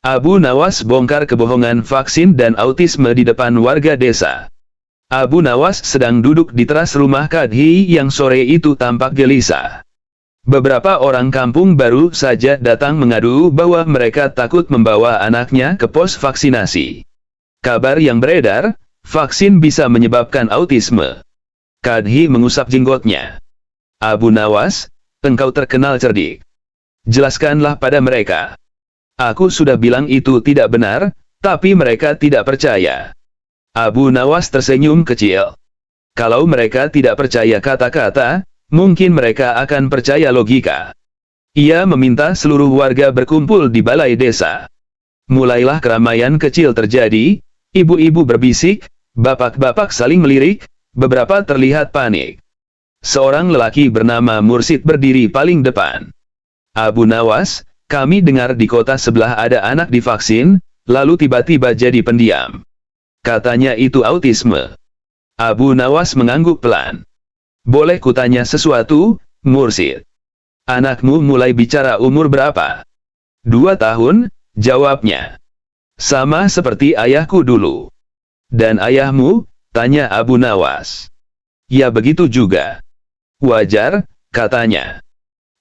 Abu Nawas bongkar kebohongan vaksin dan autisme di depan warga desa. Abu Nawas sedang duduk di teras rumah Kadhi yang sore itu tampak gelisah. Beberapa orang kampung baru saja datang mengadu bahwa mereka takut membawa anaknya ke pos vaksinasi. Kabar yang beredar, vaksin bisa menyebabkan autisme. Kadhi mengusap jenggotnya. Abu Nawas, engkau terkenal cerdik. Jelaskanlah pada mereka. Aku sudah bilang itu tidak benar, tapi mereka tidak percaya. Abu Nawas tersenyum kecil. Kalau mereka tidak percaya kata-kata, mungkin mereka akan percaya logika. Ia meminta seluruh warga berkumpul di balai desa. Mulailah keramaian kecil terjadi, ibu-ibu berbisik, bapak-bapak saling melirik, beberapa terlihat panik. Seorang lelaki bernama Mursid berdiri paling depan. Abu Nawas, kami dengar di kota sebelah ada anak divaksin, lalu tiba-tiba jadi pendiam. Katanya itu autisme. Abu Nawas mengangguk pelan. Boleh kutanya sesuatu, Mursid? Anakmu mulai bicara umur berapa? 2 tahun, jawabnya. Sama seperti ayahku dulu. Dan ayahmu? Tanya Abu Nawas. Ya begitu juga. Wajar, katanya.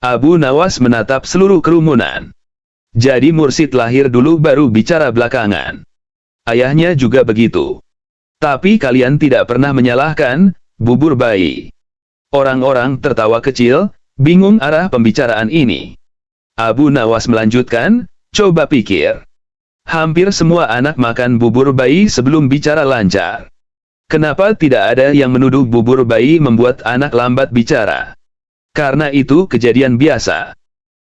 Abu Nawas menatap seluruh kerumunan. Jadi Mursid lahir dulu baru bicara belakangan. Ayahnya juga begitu. Tapi kalian tidak pernah menyalahkan bubur bayi. Orang-orang tertawa kecil, bingung arah pembicaraan ini. Abu Nawas melanjutkan, coba pikir. Hampir semua anak makan bubur bayi sebelum bicara lancar. Kenapa tidak ada yang menuduh bubur bayi membuat anak lambat bicara? Karena itu kejadian biasa.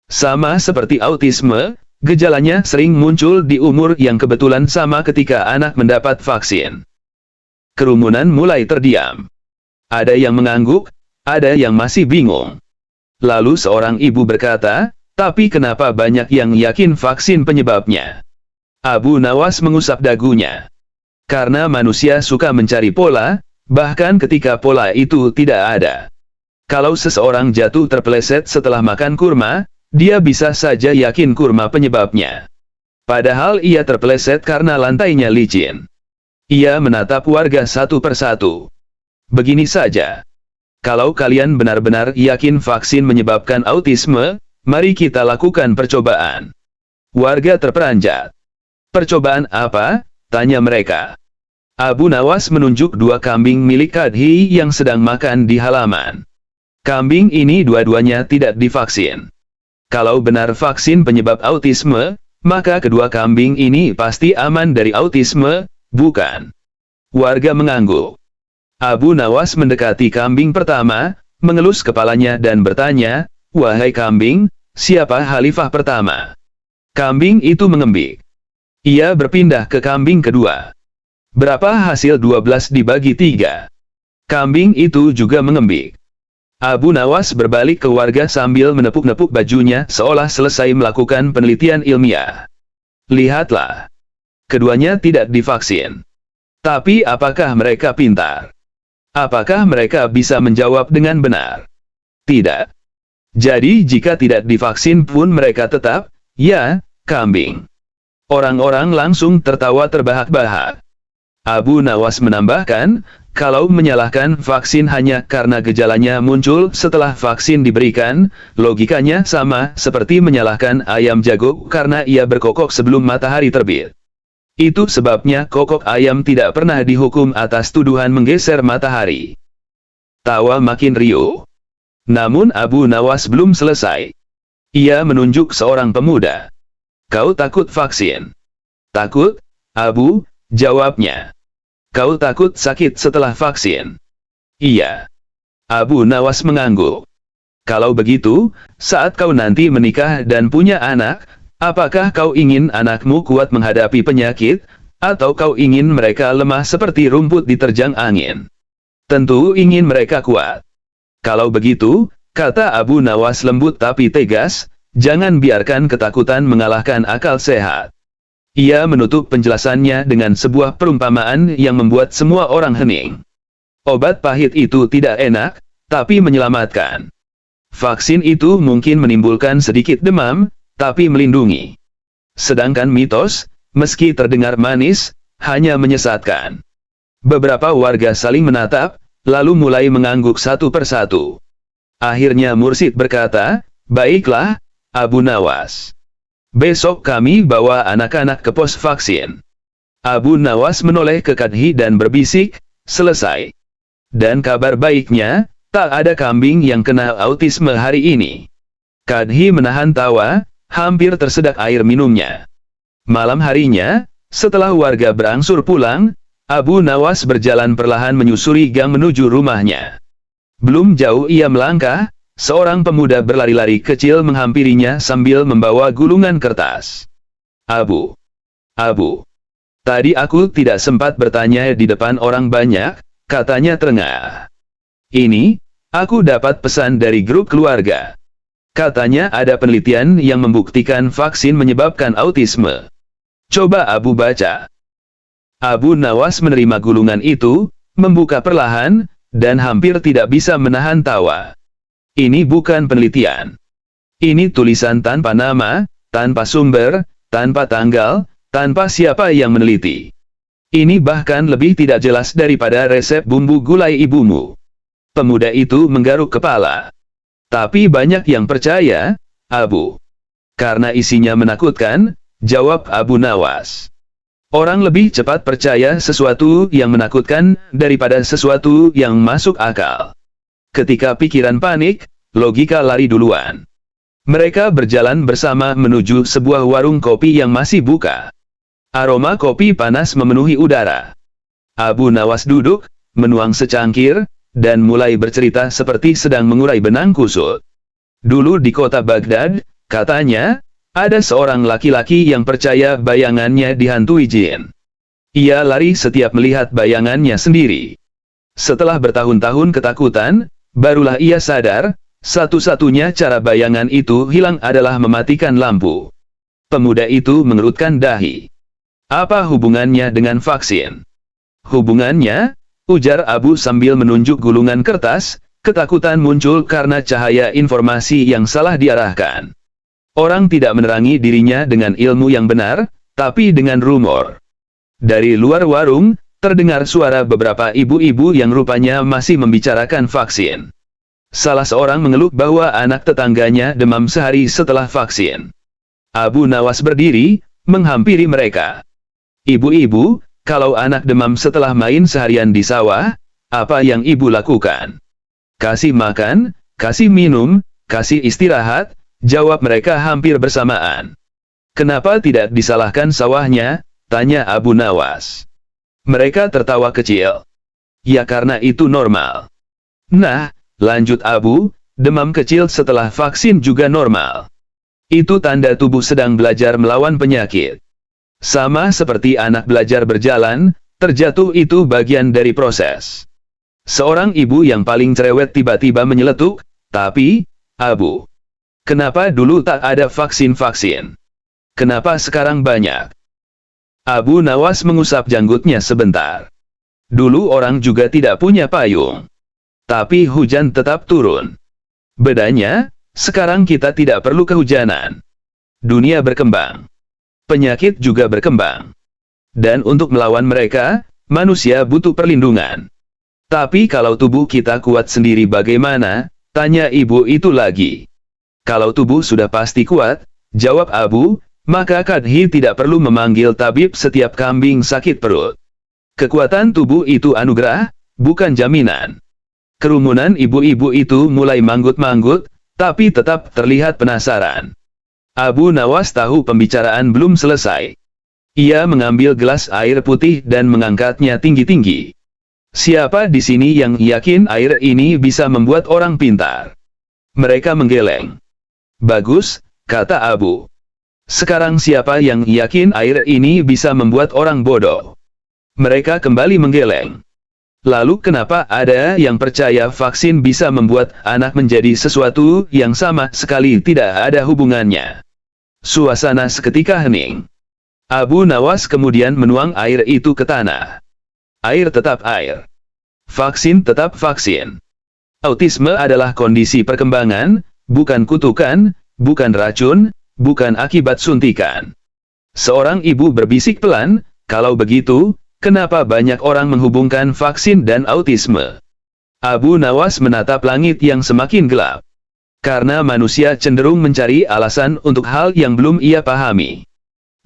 Sama seperti autisme, gejalanya sering muncul di umur yang kebetulan sama ketika anak mendapat vaksin. Kerumunan mulai terdiam. Ada yang mengangguk, ada yang masih bingung. Lalu seorang ibu berkata, tapi kenapa banyak yang yakin vaksin penyebabnya? Abu Nawas mengusap dagunya. Karena manusia suka mencari pola, bahkan ketika pola itu tidak ada. Kalau seseorang jatuh terpeleset setelah makan kurma, dia bisa saja yakin kurma penyebabnya. Padahal ia terpeleset karena lantainya licin. Ia menatap warga satu persatu. Begini saja. Kalau kalian benar-benar yakin vaksin menyebabkan autisme, mari kita lakukan percobaan. Warga terperanjat. Percobaan apa? Tanya mereka. Abu Nawas menunjuk 2 kambing milik Kadhi yang sedang makan di halaman. Kambing ini dua-duanya tidak divaksin. Kalau benar vaksin penyebab autisme, maka kedua kambing ini pasti aman dari autisme, bukan? Warga mengangguk. Abu Nawas mendekati kambing pertama, mengelus kepalanya dan bertanya, wahai kambing, siapa khalifah pertama? Kambing itu mengembik. Ia berpindah ke kambing kedua. Berapa hasil 12 dibagi 3? Kambing itu juga mengembik. Abu Nawas berbalik ke warga sambil menepuk-nepuk bajunya seolah selesai melakukan penelitian ilmiah. Lihatlah. Keduanya tidak divaksin. Tapi apakah mereka pintar? Apakah mereka bisa menjawab dengan benar? Tidak. Jadi jika tidak divaksin pun mereka tetap, ya, kambing. Orang-orang langsung tertawa terbahak-bahak. Abu Nawas menambahkan, kalau menyalahkan vaksin hanya karena gejalanya muncul setelah vaksin diberikan, logikanya sama seperti menyalahkan ayam jago karena ia berkokok sebelum matahari terbit. Itu sebabnya kokok ayam tidak pernah dihukum atas tuduhan menggeser matahari. Tawa makin riuh. Namun Abu Nawas belum selesai. Ia menunjuk seorang pemuda. Kau takut vaksin? Takut, Abu? Jawabnya. Kau takut sakit setelah vaksin? Iya. Abu Nawas mengangguk. Kalau begitu, saat kau nanti menikah dan punya anak, apakah kau ingin anakmu kuat menghadapi penyakit, atau kau ingin mereka lemah seperti rumput diterjang angin? Tentu ingin mereka kuat. Kalau begitu, kata Abu Nawas lembut tapi tegas, jangan biarkan ketakutan mengalahkan akal sehat. Ia menutup penjelasannya dengan sebuah perumpamaan yang membuat semua orang hening. Obat pahit itu tidak enak, tapi menyelamatkan. Vaksin itu mungkin menimbulkan sedikit demam, tapi melindungi. Sedangkan mitos, meski terdengar manis, hanya menyesatkan. Beberapa warga saling menatap, lalu mulai mengangguk satu persatu. Akhirnya Mursyid berkata, "Baiklah, Abu Nawas. Besok kami bawa anak-anak ke pos vaksin." Abu Nawas menoleh ke Kadhi dan berbisik, "Selesai. Dan kabar baiknya, tak ada kambing yang kena autisme hari ini." Kadhi menahan tawa, hampir tersedak air minumnya. Malam harinya, setelah warga berangsur pulang, Abu Nawas berjalan perlahan menyusuri gang menuju rumahnya. Belum jauh ia melangkah, seorang pemuda berlari-lari kecil menghampirinya sambil membawa gulungan kertas. Abu, tadi aku tidak sempat bertanya di depan orang banyak," katanya terengah. "Ini, aku dapat pesan dari grup keluarga. Katanya ada penelitian yang membuktikan vaksin menyebabkan autisme. Coba Abu baca." Abu Nawas menerima gulungan itu, membuka perlahan, dan hampir tidak bisa menahan tawa. Ini bukan penelitian. Ini tulisan tanpa nama, tanpa sumber, tanpa tanggal, tanpa siapa yang meneliti. Ini bahkan lebih tidak jelas daripada resep bumbu gulai ibumu. Pemuda itu menggaruk kepala. "Tapi banyak yang percaya, Abu." "Karena isinya menakutkan," jawab Abu Nawas. "Orang lebih cepat percaya sesuatu yang menakutkan daripada sesuatu yang masuk akal. Ketika pikiran panik, logika lari duluan." Mereka berjalan bersama menuju sebuah warung kopi yang masih buka. Aroma kopi panas memenuhi udara. Abu Nawas duduk, menuang secangkir, dan mulai bercerita seperti sedang mengurai benang kusut. "Dulu di kota Baghdad," katanya, "ada seorang laki-laki yang percaya bayangannya dihantui jin. Ia lari setiap melihat bayangannya sendiri. Setelah bertahun-tahun ketakutan, barulah ia sadar, satu-satunya cara bayangan itu hilang adalah mematikan lampu." Pemuda itu mengerutkan dahi. "Apa hubungannya dengan vaksin?" "Hubungannya?" ujar Abu sambil menunjuk gulungan kertas. Ketakutan muncul karena cahaya informasi yang salah diarahkan. Orang tidak menerangi dirinya dengan ilmu yang benar, tapi dengan rumor. Dari luar warung, terdengar suara beberapa ibu-ibu yang rupanya masih membicarakan vaksin. Salah seorang mengeluh bahwa anak tetangganya demam sehari setelah vaksin. Abu Nawas berdiri, menghampiri mereka. "Ibu-ibu, kalau anak demam setelah main seharian di sawah, apa yang ibu lakukan?" "Kasih makan, kasih minum, kasih istirahat," jawab mereka hampir bersamaan. "Kenapa tidak disalahkan sawahnya?" tanya Abu Nawas. Mereka tertawa kecil. "Ya karena itu normal." "Nah," lanjut Abu, "demam kecil setelah vaksin juga normal. Itu tanda tubuh sedang belajar melawan penyakit. Sama seperti anak belajar berjalan, terjatuh itu bagian dari proses." Seorang ibu yang paling cerewet tiba-tiba menyeletuk, "Tapi, Abu, kenapa dulu tak ada vaksin-vaksin? Kenapa sekarang banyak?" Abu Nawas mengusap janggutnya sebentar. "Dulu orang juga tidak punya payung. Tapi hujan tetap turun. Bedanya, sekarang kita tidak perlu kehujanan. Dunia berkembang. Penyakit juga berkembang. Dan untuk melawan mereka, manusia butuh perlindungan. Tapi kalau tubuh kita kuat sendiri bagaimana?" tanya ibu itu lagi. "Kalau tubuh sudah pasti kuat," jawab Abu, "maka Kadhi tidak perlu memanggil tabib setiap kambing sakit perut. Kekuatan tubuh itu anugerah, bukan jaminan." Kerumunan ibu-ibu itu mulai manggut-manggut, tapi tetap terlihat penasaran. Abu Nawas tahu pembicaraan belum selesai. Ia mengambil gelas air putih dan mengangkatnya tinggi-tinggi. "Siapa di sini yang yakin air ini bisa membuat orang pintar?" Mereka menggeleng. "Bagus," kata Abu. "Sekarang siapa yang yakin air ini bisa membuat orang bodoh?" Mereka kembali menggeleng. "Lalu kenapa ada yang percaya vaksin bisa membuat anak menjadi sesuatu yang sama sekali tidak ada hubungannya?" Suasana seketika hening. Abu Nawas kemudian menuang air itu ke tanah. Air tetap air. Vaksin tetap vaksin. Autisme adalah kondisi perkembangan, bukan kutukan, bukan racun, bukan akibat suntikan. Seorang ibu berbisik pelan, kalau begitu, kenapa banyak orang menghubungkan vaksin dan autisme? Abu Nawas menatap langit yang semakin gelap. Karena manusia cenderung mencari alasan untuk hal yang belum ia pahami.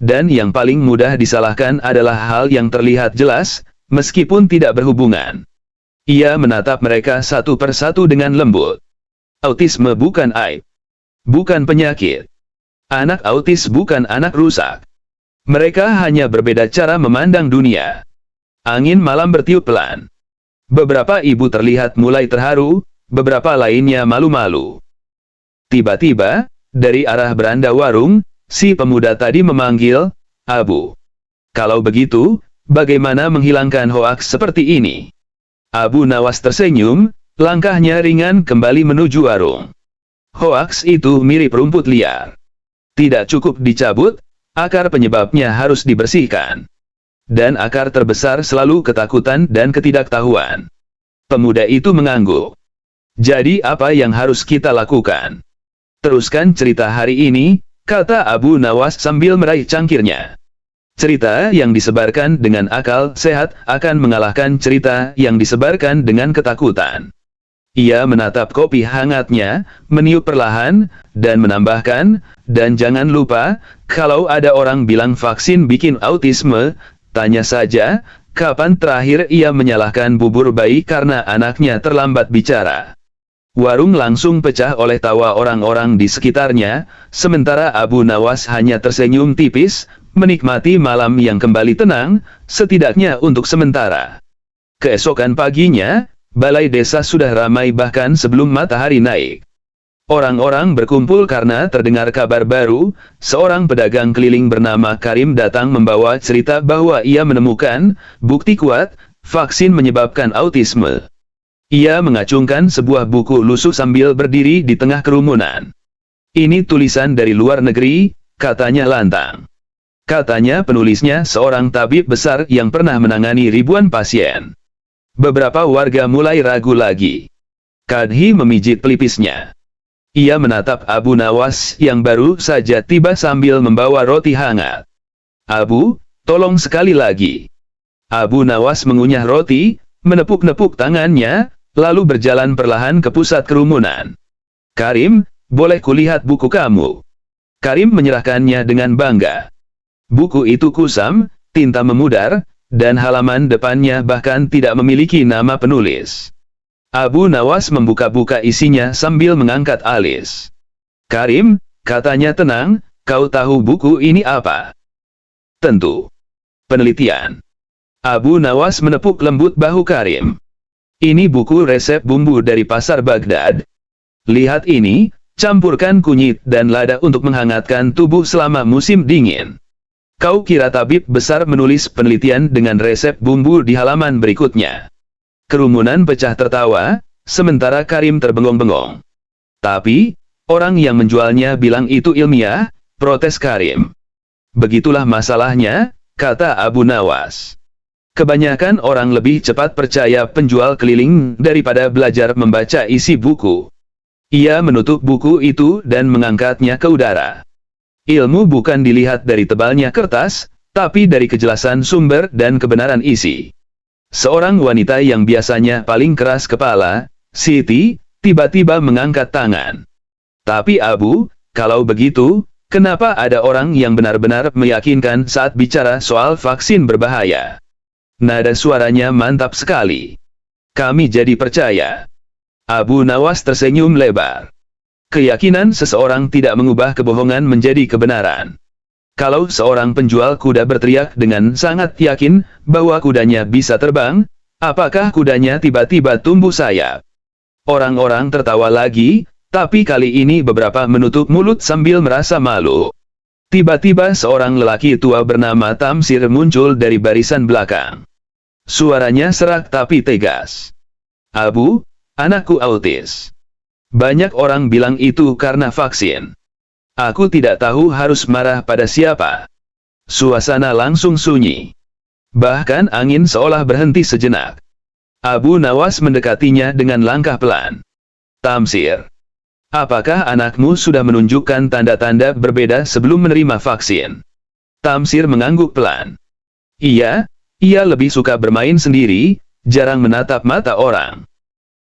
Dan yang paling mudah disalahkan adalah hal yang terlihat jelas, meskipun tidak berhubungan. Ia menatap mereka satu persatu dengan lembut. Autisme bukan aib. Bukan penyakit. Anak autis bukan anak rusak. Mereka hanya berbeda cara memandang dunia. Angin malam bertiup pelan. Beberapa ibu terlihat mulai terharu, beberapa lainnya malu-malu. Tiba-tiba, dari arah beranda warung, si pemuda tadi memanggil, "Abu." Kalau begitu, bagaimana menghilangkan hoaks seperti ini? Abu Nawas tersenyum, langkahnya ringan kembali menuju warung. Hoaks itu mirip rumput liar. Tidak cukup dicabut, akar penyebabnya harus dibersihkan. Dan akar terbesar selalu ketakutan dan ketidaktahuan. Pemuda itu mengangguk. Jadi apa yang harus kita lakukan? Teruskan cerita hari ini, kata Abu Nawas sambil meraih cangkirnya. Cerita yang disebarkan dengan akal sehat akan mengalahkan cerita yang disebarkan dengan ketakutan. Ia menatap kopi hangatnya, meniup perlahan, dan menambahkan, dan jangan lupa, kalau ada orang bilang vaksin bikin autisme, tanya saja, kapan terakhir ia menyalahkan bubur bayi karena anaknya terlambat bicara. Warung langsung pecah oleh tawa orang-orang di sekitarnya, sementara Abu Nawas hanya tersenyum tipis, menikmati malam yang kembali tenang, setidaknya untuk sementara. Keesokan paginya, balai desa sudah ramai bahkan sebelum matahari naik. Orang-orang berkumpul karena terdengar kabar baru, seorang pedagang keliling bernama Karim datang membawa cerita bahwa ia menemukan bukti kuat, vaksin menyebabkan autisme. Ia mengacungkan sebuah buku lusuh sambil berdiri di tengah kerumunan. Ini tulisan dari luar negeri, katanya lantang. Katanya penulisnya seorang tabib besar yang pernah menangani ribuan pasien. Beberapa warga mulai ragu lagi. Kadhi memijit pelipisnya. Ia menatap Abu Nawas yang baru saja tiba sambil membawa roti hangat. "Abu, tolong sekali lagi." Abu Nawas mengunyah roti, menepuk-nepuk tangannya, lalu berjalan perlahan ke pusat kerumunan. "Karim, boleh kulihat buku kamu?" Karim menyerahkannya dengan bangga. Buku itu kusam, tinta memudar, dan halaman depannya bahkan tidak memiliki nama penulis. Abu Nawas membuka-buka isinya sambil mengangkat alis. "Karim," katanya tenang, "kau tahu buku ini apa?" "Tentu. Penelitian." Abu Nawas menepuk lembut bahu Karim. "Ini buku resep bumbu dari pasar Baghdad. Lihat ini, campurkan kunyit dan lada untuk menghangatkan tubuh selama musim dingin." Kau kira tabib besar menulis penelitian dengan resep bumbu di halaman berikutnya? Kerumunan pecah tertawa, sementara Karim terbengong-bengong. "Tapi, orang yang menjualnya bilang itu ilmiah," protes Karim. "Begitulah masalahnya," kata Abu Nawas. "Kebanyakan orang lebih cepat percaya penjual keliling daripada belajar membaca isi buku." Ia menutup buku itu dan mengangkatnya ke udara. "Ilmu bukan dilihat dari tebalnya kertas, tapi dari kejelasan sumber dan kebenaran isi." Seorang wanita yang biasanya paling keras kepala, Siti, tiba-tiba mengangkat tangan. "Tapi Abu, kalau begitu, kenapa ada orang yang benar-benar meyakinkan saat bicara soal vaksin berbahaya?" Nada suaranya mantap sekali. "Kami jadi percaya." Abu Nawas tersenyum lebar. Keyakinan seseorang tidak mengubah kebohongan menjadi kebenaran. Kalau seorang penjual kuda berteriak dengan sangat yakin bahwa kudanya bisa terbang, apakah kudanya tiba-tiba tumbuh sayap? Orang-orang tertawa lagi, tapi kali ini beberapa menutup mulut sambil merasa malu. Tiba-tiba seorang lelaki tua bernama Tamsir muncul dari barisan belakang. Suaranya serak tapi tegas. "Abu, anakku autis. Banyak orang bilang itu karena vaksin. Aku tidak tahu harus marah pada siapa." Suasana langsung sunyi. Bahkan angin seolah berhenti sejenak. Abu Nawas mendekatinya dengan langkah pelan. "Tamsir, apakah anakmu sudah menunjukkan tanda-tanda berbeda sebelum menerima vaksin?" Tamsir mengangguk pelan. Ia lebih suka bermain sendiri, jarang menatap mata orang.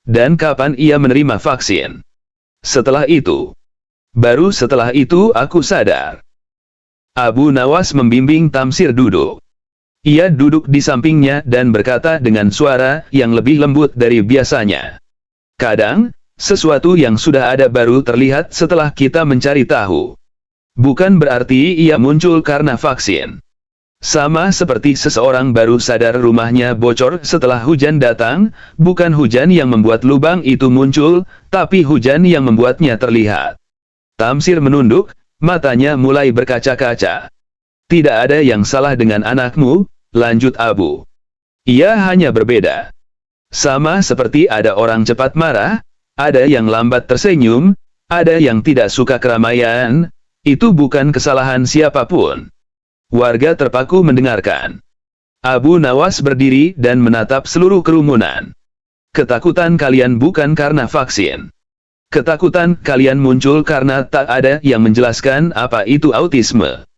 Dan kapan ia menerima vaksin? Baru setelah itu aku sadar. Abu Nawas membimbing Tamsir duduk. Ia duduk di sampingnya dan berkata dengan suara yang lebih lembut dari biasanya. Kadang, sesuatu yang sudah ada baru terlihat setelah kita mencari tahu. Bukan berarti ia muncul karena vaksin. Sama seperti seseorang baru sadar rumahnya bocor setelah hujan datang, bukan hujan yang membuat lubang itu muncul, tapi hujan yang membuatnya terlihat. Tamsir menunduk, matanya mulai berkaca-kaca. Tidak ada yang salah dengan anakmu, lanjut Abu. Ia hanya berbeda. Sama seperti ada orang cepat marah, ada yang lambat tersenyum, ada yang tidak suka keramaian. Itu bukan kesalahan siapapun. Warga terpaku mendengarkan. Abu Nawas berdiri dan menatap seluruh kerumunan. Ketakutan kalian bukan karena vaksin. Ketakutan kalian muncul karena tak ada yang menjelaskan apa itu autisme.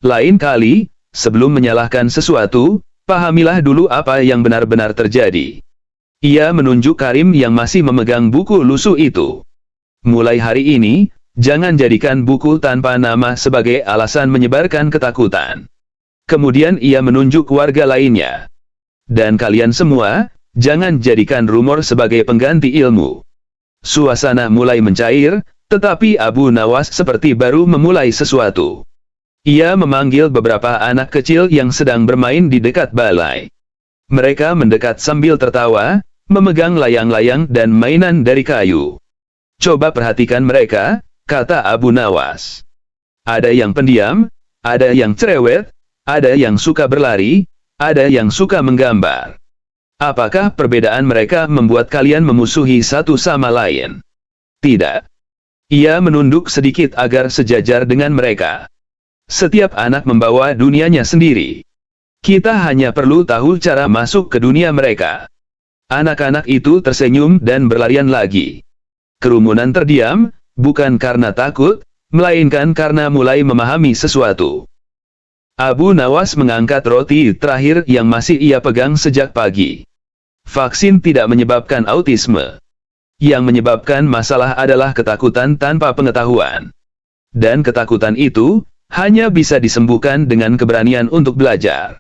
Lain kali, sebelum menyalahkan sesuatu, pahamilah dulu apa yang benar-benar terjadi. Ia menunjuk Karim yang masih memegang buku lusuh itu. Mulai hari ini, jangan jadikan buku tanpa nama sebagai alasan menyebarkan ketakutan. Kemudian ia menunjuk warga lainnya. Dan kalian semua, jangan jadikan rumor sebagai pengganti ilmu. Suasana mulai mencair, tetapi Abu Nawas seperti baru memulai sesuatu. Ia memanggil beberapa anak kecil yang sedang bermain di dekat balai. Mereka mendekat sambil tertawa, memegang layang-layang dan mainan dari kayu. Coba perhatikan mereka, kata Abu Nawas. Ada yang pendiam, ada yang cerewet, ada yang suka berlari, ada yang suka menggambar. Apakah perbedaan mereka membuat kalian memusuhi satu sama lain? Tidak. Ia menunduk sedikit agar sejajar dengan mereka. Setiap anak membawa dunianya sendiri. Kita hanya perlu tahu cara masuk ke dunia mereka. Anak-anak itu tersenyum dan berlarian lagi. Kerumunan terdiam, bukan karena takut, melainkan karena mulai memahami sesuatu. Abu Nawas mengangkat roti terakhir yang masih ia pegang sejak pagi. Vaksin tidak menyebabkan autisme. Yang menyebabkan masalah adalah ketakutan tanpa pengetahuan. Dan ketakutan itu hanya bisa disembuhkan dengan keberanian untuk belajar.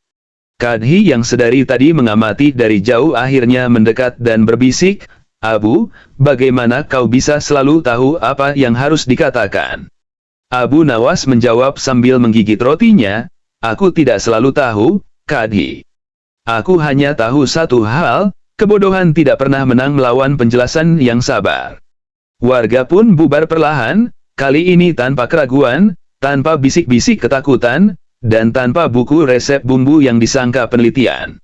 Kadhi yang sedari tadi mengamati dari jauh akhirnya mendekat dan berbisik, Abu, bagaimana kau bisa selalu tahu apa yang harus dikatakan? Abu Nawas menjawab sambil menggigit rotinya, aku tidak selalu tahu, Kadhi. Aku hanya tahu satu hal, kebodohan tidak pernah menang melawan penjelasan yang sabar. Warga pun bubar perlahan, kali ini tanpa keraguan, tanpa bisik-bisik ketakutan, dan tanpa buku resep bumbu yang disangka penelitian.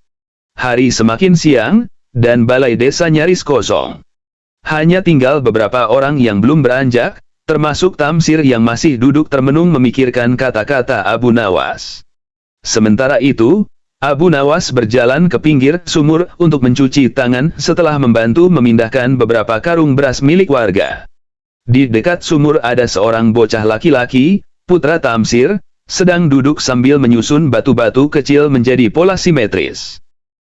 Hari semakin siang, dan balai desa nyaris kosong. Hanya tinggal beberapa orang yang belum beranjak, termasuk Tamsir yang masih duduk termenung memikirkan kata-kata Abu Nawas. Sementara itu, Abu Nawas berjalan ke pinggir sumur untuk mencuci tangan setelah membantu memindahkan beberapa karung beras milik warga. Di dekat sumur ada seorang bocah laki-laki, putra Tamsir, sedang duduk sambil menyusun batu-batu kecil menjadi pola simetris.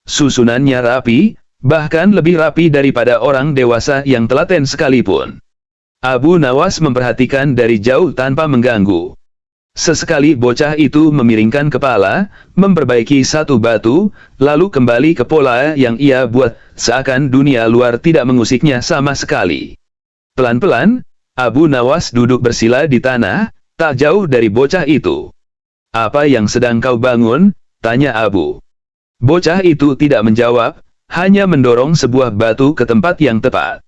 Susunannya rapi, bahkan lebih rapi daripada orang dewasa yang telaten sekalipun. Abu Nawas memperhatikan dari jauh tanpa mengganggu. Sesekali bocah itu memiringkan kepala, memperbaiki satu batu, lalu kembali ke pola yang ia buat, seakan dunia luar tidak mengusiknya sama sekali. Pelan-pelan, Abu Nawas duduk bersila di tanah, tak jauh dari bocah itu. Apa yang sedang kau bangun? Tanya Abu. Bocah itu tidak menjawab, hanya mendorong sebuah batu ke tempat yang tepat.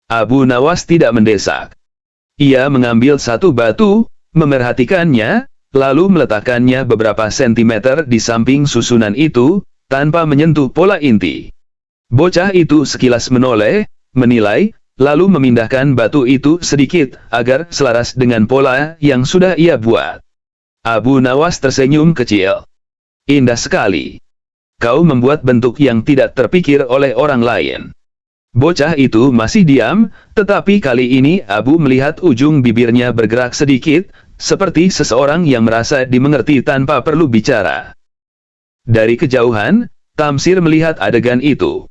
Abu Nawas tidak mendesak. Ia mengambil satu batu, memerhatikannya, lalu meletakkannya beberapa sentimeter di samping susunan itu, tanpa menyentuh pola inti. Bocah itu sekilas menoleh, menilai, lalu memindahkan batu itu sedikit, agar selaras dengan pola yang sudah ia buat. Abu Nawas tersenyum kecil. Indah sekali. Kau membuat bentuk yang tidak terpikir oleh orang lain. Bocah itu masih diam, tetapi kali ini Abu melihat ujung bibirnya bergerak sedikit, seperti seseorang yang merasa dimengerti tanpa perlu bicara. Dari kejauhan, Tamsir melihat adegan itu.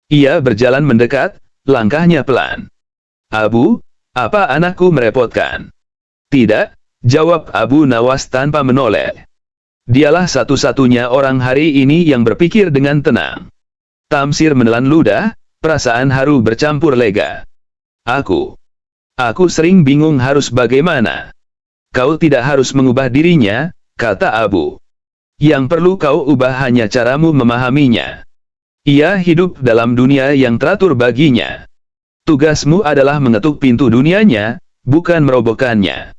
Ia berjalan mendekat, langkahnya pelan. "Abu, apa anakku merepotkan?" "Tidak," jawab Abu Nawas tanpa menoleh. Dialah satu-satunya orang hari ini yang berpikir dengan tenang. Tamsir menelan ludah, perasaan haru bercampur lega. Aku sering bingung harus bagaimana." "Kau tidak harus mengubah dirinya," kata Abu. "Yang perlu kau ubah hanya caramu memahaminya. Ia hidup dalam dunia yang teratur baginya. Tugasmu adalah mengetuk pintu dunianya, bukan merobohkannya."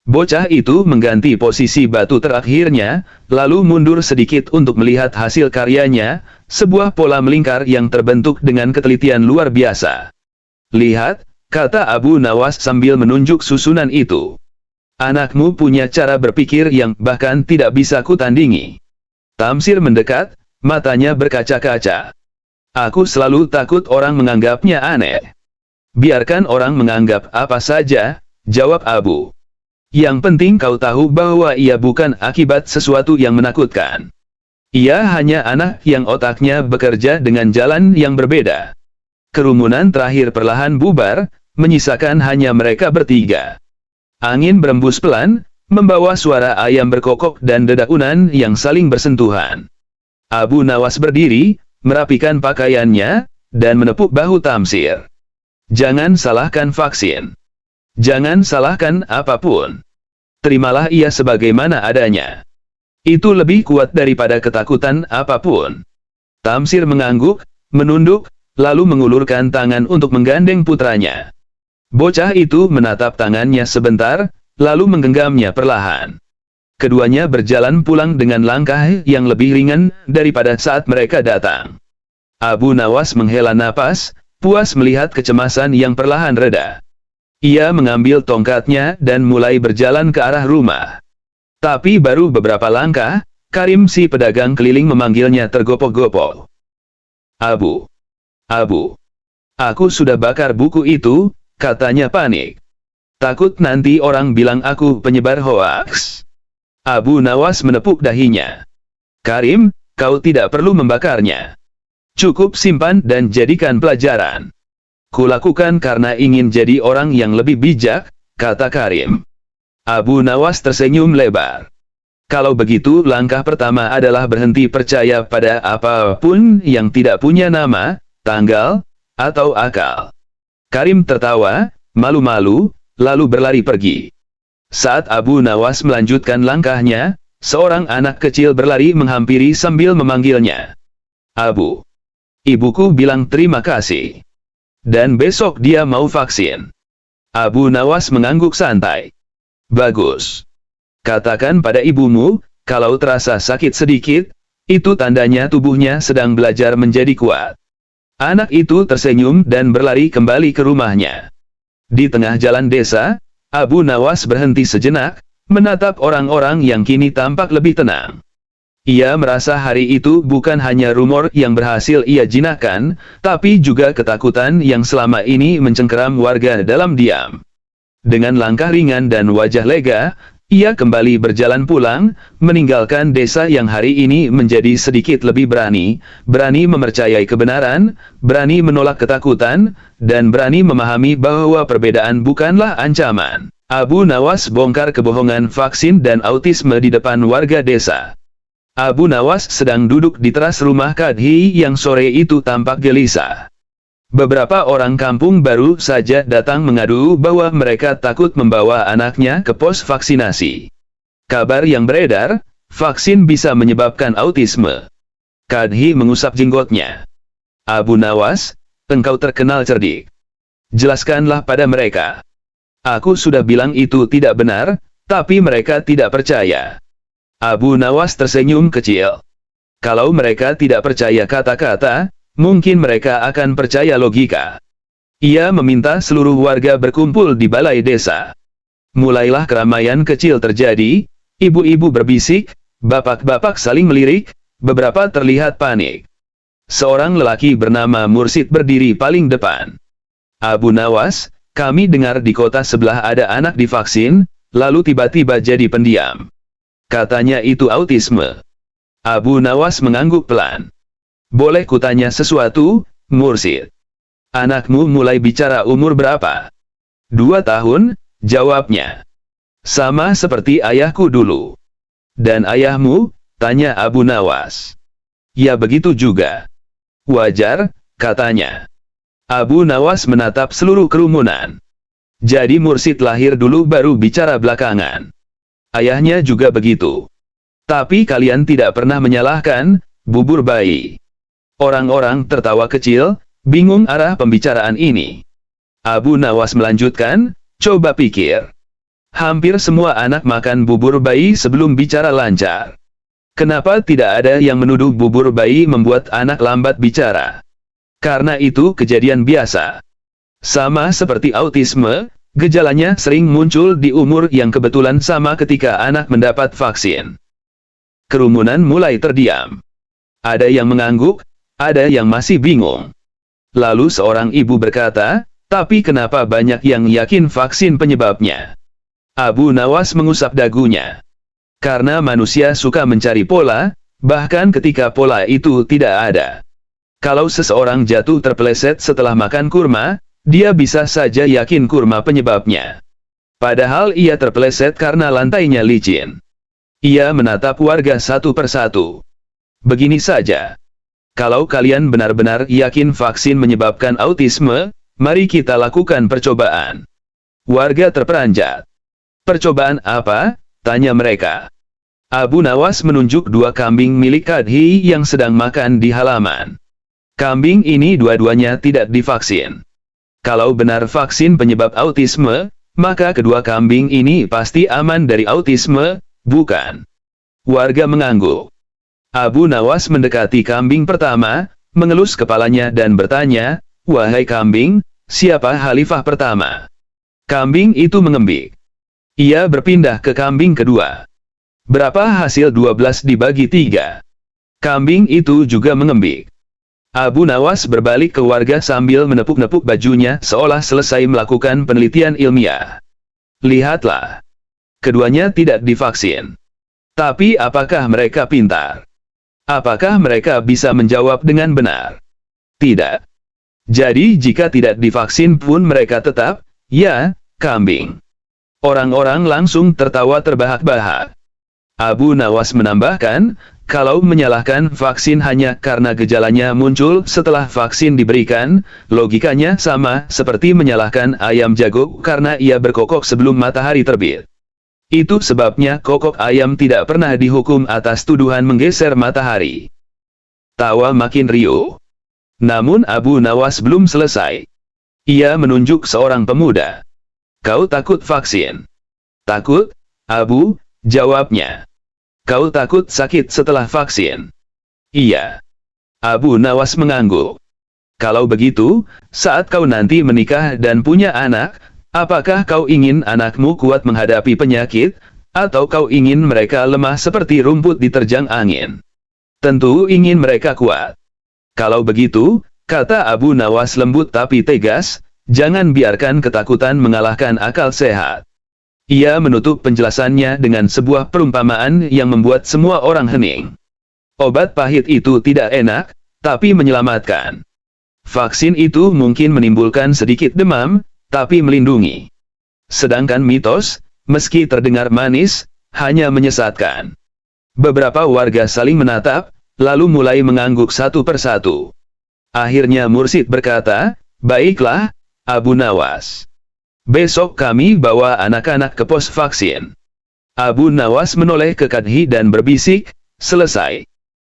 Bocah itu mengganti posisi batu terakhirnya, lalu mundur sedikit untuk melihat hasil karyanya, sebuah pola melingkar yang terbentuk dengan ketelitian luar biasa. "Lihat," kata Abu Nawas sambil menunjuk susunan itu. "Anakmu punya cara berpikir yang bahkan tidak bisa kutandingi." Tamsir mendekat, matanya berkaca-kaca. "Aku selalu takut orang menganggapnya aneh." "Biarkan orang menganggap apa saja," jawab Abu. "Yang penting kau tahu bahwa ia bukan akibat sesuatu yang menakutkan. Ia hanya anak yang otaknya bekerja dengan jalan yang berbeda." Kerumunan terakhir perlahan bubar, menyisakan hanya mereka bertiga. Angin berembus pelan, membawa suara ayam berkokok dan dedaunan yang saling bersentuhan. Abu Nawas berdiri, merapikan pakaiannya, dan menepuk bahu Tamsir. "Jangan salahkan vaksin. Jangan salahkan apapun. Terimalah ia sebagaimana adanya. Itu lebih kuat daripada ketakutan apapun." Tamsir mengangguk, menunduk, lalu mengulurkan tangan untuk menggandeng putranya. Bocah itu menatap tangannya sebentar, lalu menggenggamnya perlahan. Keduanya berjalan pulang dengan langkah yang lebih ringan daripada saat mereka datang. Abu Nawas menghela napas, puas melihat kecemasan yang perlahan reda. Ia mengambil tongkatnya dan mulai berjalan ke arah rumah. Tapi baru beberapa langkah, Karim si pedagang keliling memanggilnya tergopoh-gopoh. "Abu, aku sudah bakar buku itu," katanya panik. "Takut nanti orang bilang aku penyebar hoaks." Abu Nawas menepuk dahinya. "Karim, kau tidak perlu membakarnya. Cukup simpan dan jadikan pelajaran." "Kulakukan karena ingin jadi orang yang lebih bijak," kata Karim. Abu Nawas tersenyum lebar. "Kalau begitu langkah pertama adalah berhenti percaya pada apapun yang tidak punya nama, tanggal, atau akal." Karim tertawa, malu-malu, lalu berlari pergi. Saat Abu Nawas melanjutkan langkahnya, seorang anak kecil berlari menghampiri sambil memanggilnya. "Abu, ibuku bilang terima kasih. Dan besok dia mau vaksin." Abu Nawas mengangguk santai. "Bagus. Katakan pada ibumu, kalau terasa sakit sedikit, itu tandanya tubuhnya sedang belajar menjadi kuat." Anak itu tersenyum dan berlari kembali ke rumahnya. Di tengah jalan desa, Abu Nawas berhenti sejenak, menatap orang-orang yang kini tampak lebih tenang. Ia merasa hari itu bukan hanya rumor yang berhasil ia jinakkan, tapi juga ketakutan yang selama ini mencengkeram warga dalam diam. Dengan langkah ringan dan wajah lega, ia kembali berjalan pulang, meninggalkan desa yang hari ini menjadi sedikit lebih berani mempercayai kebenaran, berani menolak ketakutan, dan berani memahami bahwa perbedaan bukanlah ancaman. Abu Nawas bongkar kebohongan vaksin dan autisme di depan warga desa. Abu Nawas sedang duduk di teras rumah Kadhi yang sore itu tampak gelisah. Beberapa orang kampung baru saja datang mengadu bahwa mereka takut membawa anaknya ke pos vaksinasi. Kabar yang beredar, vaksin bisa menyebabkan autisme. Kadhi mengusap jenggotnya. "Abu Nawas, engkau terkenal cerdik. Jelaskanlah pada mereka." "Aku sudah bilang itu tidak benar, tapi mereka tidak percaya." Abu Nawas tersenyum kecil. "Kalau mereka tidak percaya kata-kata, mungkin mereka akan percaya logika." Ia meminta seluruh warga berkumpul di balai desa. Mulailah keramaian kecil terjadi, ibu-ibu berbisik, bapak-bapak saling melirik, beberapa terlihat panik. Seorang lelaki bernama Mursid berdiri paling depan. "Abu Nawas, kami dengar di kota sebelah ada anak divaksin, lalu tiba-tiba jadi pendiam. Katanya itu autisme. Abu Nawas mengangguk pelan. Boleh kutanya sesuatu, Mursyid? Anakmu mulai bicara umur berapa? 2 tahun, jawabnya. Sama seperti ayahku dulu. Dan ayahmu? Tanya Abu Nawas. Ya begitu juga. Wajar, katanya. Abu Nawas menatap seluruh kerumunan. Jadi Mursyid lahir dulu baru bicara belakangan. Ayahnya juga begitu. Tapi kalian tidak pernah menyalahkan bubur bayi. Orang-orang tertawa kecil, bingung arah pembicaraan ini. Abu Nawas melanjutkan, coba pikir. Hampir semua anak makan bubur bayi sebelum bicara lancar. Kenapa tidak ada yang menuduh bubur bayi membuat anak lambat bicara? Karena itu kejadian biasa. Sama seperti autisme, gejalanya sering muncul di umur yang kebetulan sama ketika anak mendapat vaksin. Kerumunan mulai terdiam. Ada yang mengangguk, ada yang masih bingung. Lalu seorang ibu berkata, tapi kenapa banyak yang yakin vaksin penyebabnya? Abu Nawas mengusap dagunya. Karena manusia suka mencari pola, bahkan ketika pola itu tidak ada. Kalau seseorang jatuh terpeleset setelah makan kurma, dia bisa saja yakin kurma penyebabnya. Padahal ia terpeleset karena lantainya licin. Ia menatap warga satu persatu. Begini saja. Kalau kalian benar-benar yakin vaksin menyebabkan autisme, mari kita lakukan percobaan. Warga terperanjat. Percobaan apa? Tanya mereka. Abu Nawas menunjuk 2 kambing milik Kadhi yang sedang makan di halaman. Kambing ini dua-duanya tidak divaksin. Kalau benar vaksin penyebab autisme, maka kedua kambing ini pasti aman dari autisme, bukan? Warga mengangguk. Abu Nawas mendekati kambing pertama, mengelus kepalanya dan bertanya, wahai kambing, siapa khalifah pertama? Kambing itu mengembik. Ia berpindah ke kambing kedua. Berapa hasil 12 dibagi 3? Kambing itu juga mengembik. Abu Nawas berbalik ke warga sambil menepuk-nepuk bajunya seolah selesai melakukan penelitian ilmiah. Lihatlah. Keduanya tidak divaksin. Tapi apakah mereka pintar? Apakah mereka bisa menjawab dengan benar? Tidak. Jadi jika tidak divaksin pun mereka tetap, ya, kambing. Orang-orang langsung tertawa terbahak-bahak. Abu Nawas menambahkan, kalau menyalahkan vaksin hanya karena gejalanya muncul setelah vaksin diberikan, logikanya sama seperti menyalahkan ayam jago karena ia berkokok sebelum matahari terbit. Itu sebabnya kokok ayam tidak pernah dihukum atas tuduhan menggeser matahari. Tawa makin riuh. Namun Abu Nawas belum selesai. Ia menunjuk seorang pemuda. Kau takut vaksin? Takut, Abu? Jawabnya. Kau takut sakit setelah vaksin? Iya. Abu Nawas mengangguk. Kalau begitu, saat kau nanti menikah dan punya anak, apakah kau ingin anakmu kuat menghadapi penyakit, atau kau ingin mereka lemah seperti rumput diterjang angin? Tentu ingin mereka kuat. Kalau begitu, kata Abu Nawas lembut tapi tegas, jangan biarkan ketakutan mengalahkan akal sehat. Ia menutup penjelasannya dengan sebuah perumpamaan yang membuat semua orang hening. Obat pahit itu tidak enak, tapi menyelamatkan. Vaksin itu mungkin menimbulkan sedikit demam, tapi melindungi. Sedangkan mitos, meski terdengar manis, hanya menyesatkan. Beberapa warga saling menatap, lalu mulai mengangguk satu persatu. Akhirnya Mursyid berkata, baiklah, Abu Nawas. Besok kami bawa anak-anak ke pos vaksin. Abu Nawas menoleh ke Kadhi dan berbisik, selesai.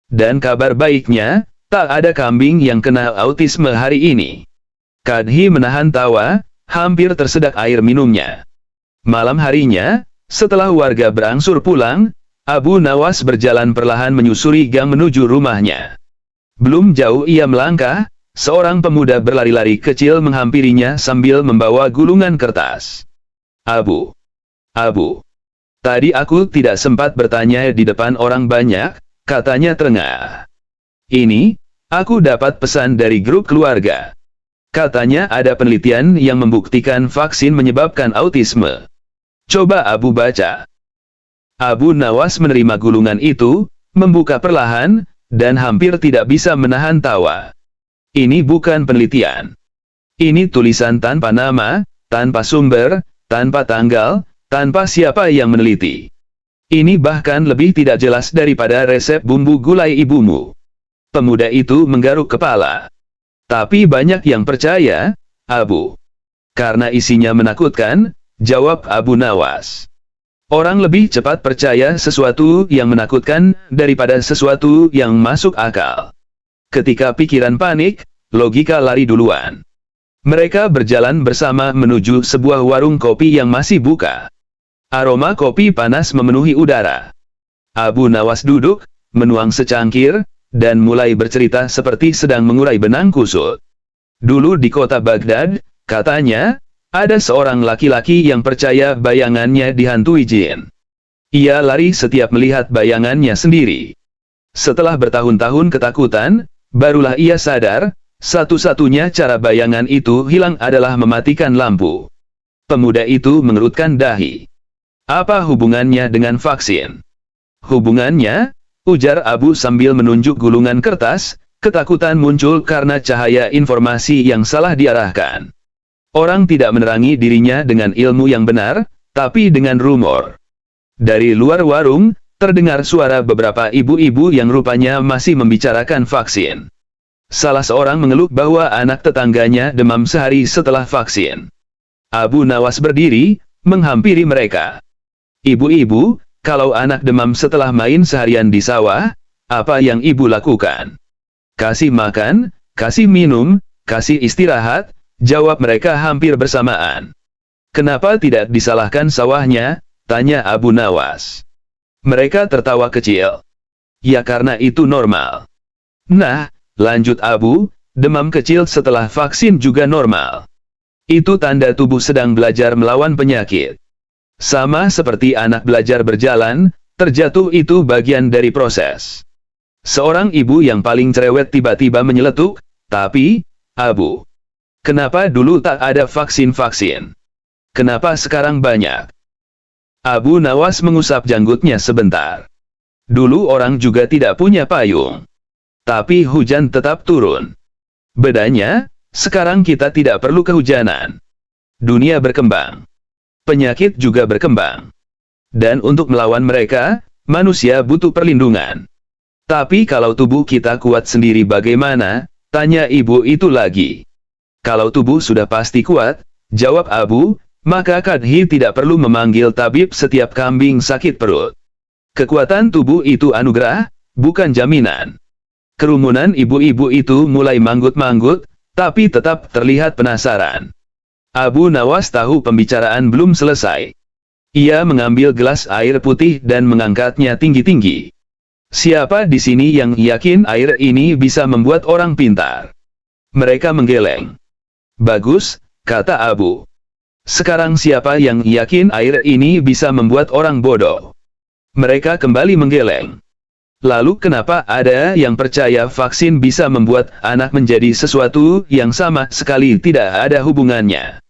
Dan kabar baiknya, tak ada kambing yang kena autisme hari ini. Kadhi menahan tawa, hampir tersedak air minumnya. Malam harinya, setelah warga berangsur pulang, Abu Nawas berjalan perlahan menyusuri gang menuju rumahnya. Belum jauh ia melangkah, seorang pemuda berlari-lari kecil menghampirinya sambil membawa gulungan kertas. Abu, tadi aku tidak sempat bertanya di depan orang banyak, katanya terengah. Ini, aku dapat pesan dari grup keluarga. Katanya ada penelitian yang membuktikan vaksin menyebabkan autisme. Coba Abu baca. Abu Nawas menerima gulungan itu, membuka perlahan, dan hampir tidak bisa menahan tawa. Ini bukan penelitian. Ini tulisan tanpa nama, tanpa sumber, tanpa tanggal, tanpa siapa yang meneliti. Ini bahkan lebih tidak jelas daripada resep bumbu gulai ibumu. Pemuda itu menggaruk kepala. Tapi banyak yang percaya, Abu. Karena isinya menakutkan, jawab Abu Nawas. Orang lebih cepat percaya sesuatu yang menakutkan daripada sesuatu yang masuk akal. Ketika pikiran panik, logika lari duluan. Mereka berjalan bersama menuju sebuah warung kopi yang masih buka. Aroma kopi panas memenuhi udara. Abu Nawas duduk, menuang secangkir, dan mulai bercerita seperti sedang mengurai benang kusut. Dulu di kota Baghdad, katanya, ada seorang laki-laki yang percaya bayangannya dihantui jin. Ia lari setiap melihat bayangannya sendiri. Setelah bertahun-tahun ketakutan, barulah ia sadar, satu-satunya cara bayangan itu hilang adalah mematikan lampu. Pemuda itu mengerutkan dahi. Apa hubungannya dengan vaksin? Hubungannya, ujar Abu sambil menunjuk gulungan kertas, ketakutan muncul karena cahaya informasi yang salah diarahkan. Orang tidak menerangi dirinya dengan ilmu yang benar, tapi dengan rumor. Dari luar warung, terdengar suara beberapa ibu-ibu yang rupanya masih membicarakan vaksin. Salah seorang mengeluh bahwa anak tetangganya demam sehari setelah vaksin. Abu Nawas berdiri, menghampiri mereka. Ibu-ibu, kalau anak demam setelah main seharian di sawah, apa yang ibu lakukan? Kasih makan, kasih minum, kasih istirahat, jawab mereka hampir bersamaan. Kenapa tidak disalahkan sawahnya? Tanya Abu Nawas. Mereka tertawa kecil. Ya karena itu normal. Nah, lanjut Abu, demam kecil setelah vaksin juga normal. Itu tanda tubuh sedang belajar melawan penyakit. Sama seperti anak belajar berjalan, terjatuh itu bagian dari proses. Seorang ibu yang paling cerewet tiba-tiba menyeletuk, tapi, Abu, kenapa dulu tak ada vaksin-vaksin? Kenapa sekarang banyak? Abu Nawas mengusap janggutnya sebentar. Dulu orang juga tidak punya payung. Tapi hujan tetap turun. Bedanya, sekarang kita tidak perlu kehujanan. Dunia berkembang. Penyakit juga berkembang. Dan untuk melawan mereka, manusia butuh perlindungan. Tapi kalau tubuh kita kuat sendiri bagaimana? Tanya ibu itu lagi. Kalau tubuh sudah pasti kuat, jawab Abu, maka Kadhi tidak perlu memanggil tabib setiap kambing sakit perut. Kekuatan tubuh itu anugerah, bukan jaminan. Kerumunan ibu-ibu itu mulai manggut-manggut, tapi tetap terlihat penasaran. Abu Nawas tahu pembicaraan belum selesai. Ia mengambil gelas air putih dan mengangkatnya tinggi-tinggi. Siapa di sini yang yakin air ini bisa membuat orang pintar? Mereka menggeleng. Bagus, kata Abu. Sekarang siapa yang yakin air ini bisa membuat orang bodoh? Mereka kembali menggeleng. Lalu kenapa ada yang percaya vaksin bisa membuat anak menjadi sesuatu yang sama sekali tidak ada hubungannya?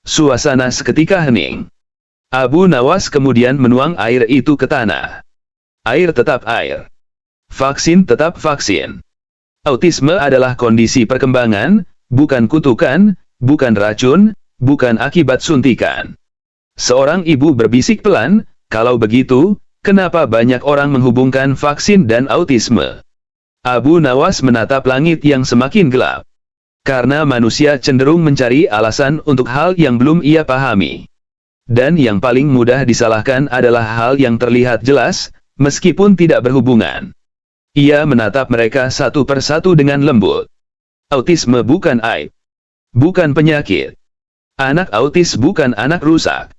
Suasana seketika hening. Abu Nawas kemudian menuang air itu ke tanah. Air tetap air. Vaksin tetap vaksin. Autisme adalah kondisi perkembangan, bukan kutukan, bukan racun, bukan akibat suntikan. Seorang ibu berbisik pelan, kalau begitu, kenapa banyak orang menghubungkan vaksin dan autisme? Abu Nawas menatap langit yang semakin gelap. Karena manusia cenderung mencari alasan untuk hal yang belum ia pahami. Dan yang paling mudah disalahkan adalah hal yang terlihat jelas, meskipun tidak berhubungan. Ia menatap mereka satu persatu dengan lembut. Autisme bukan aib. Bukan penyakit. Anak autis bukan anak rusak.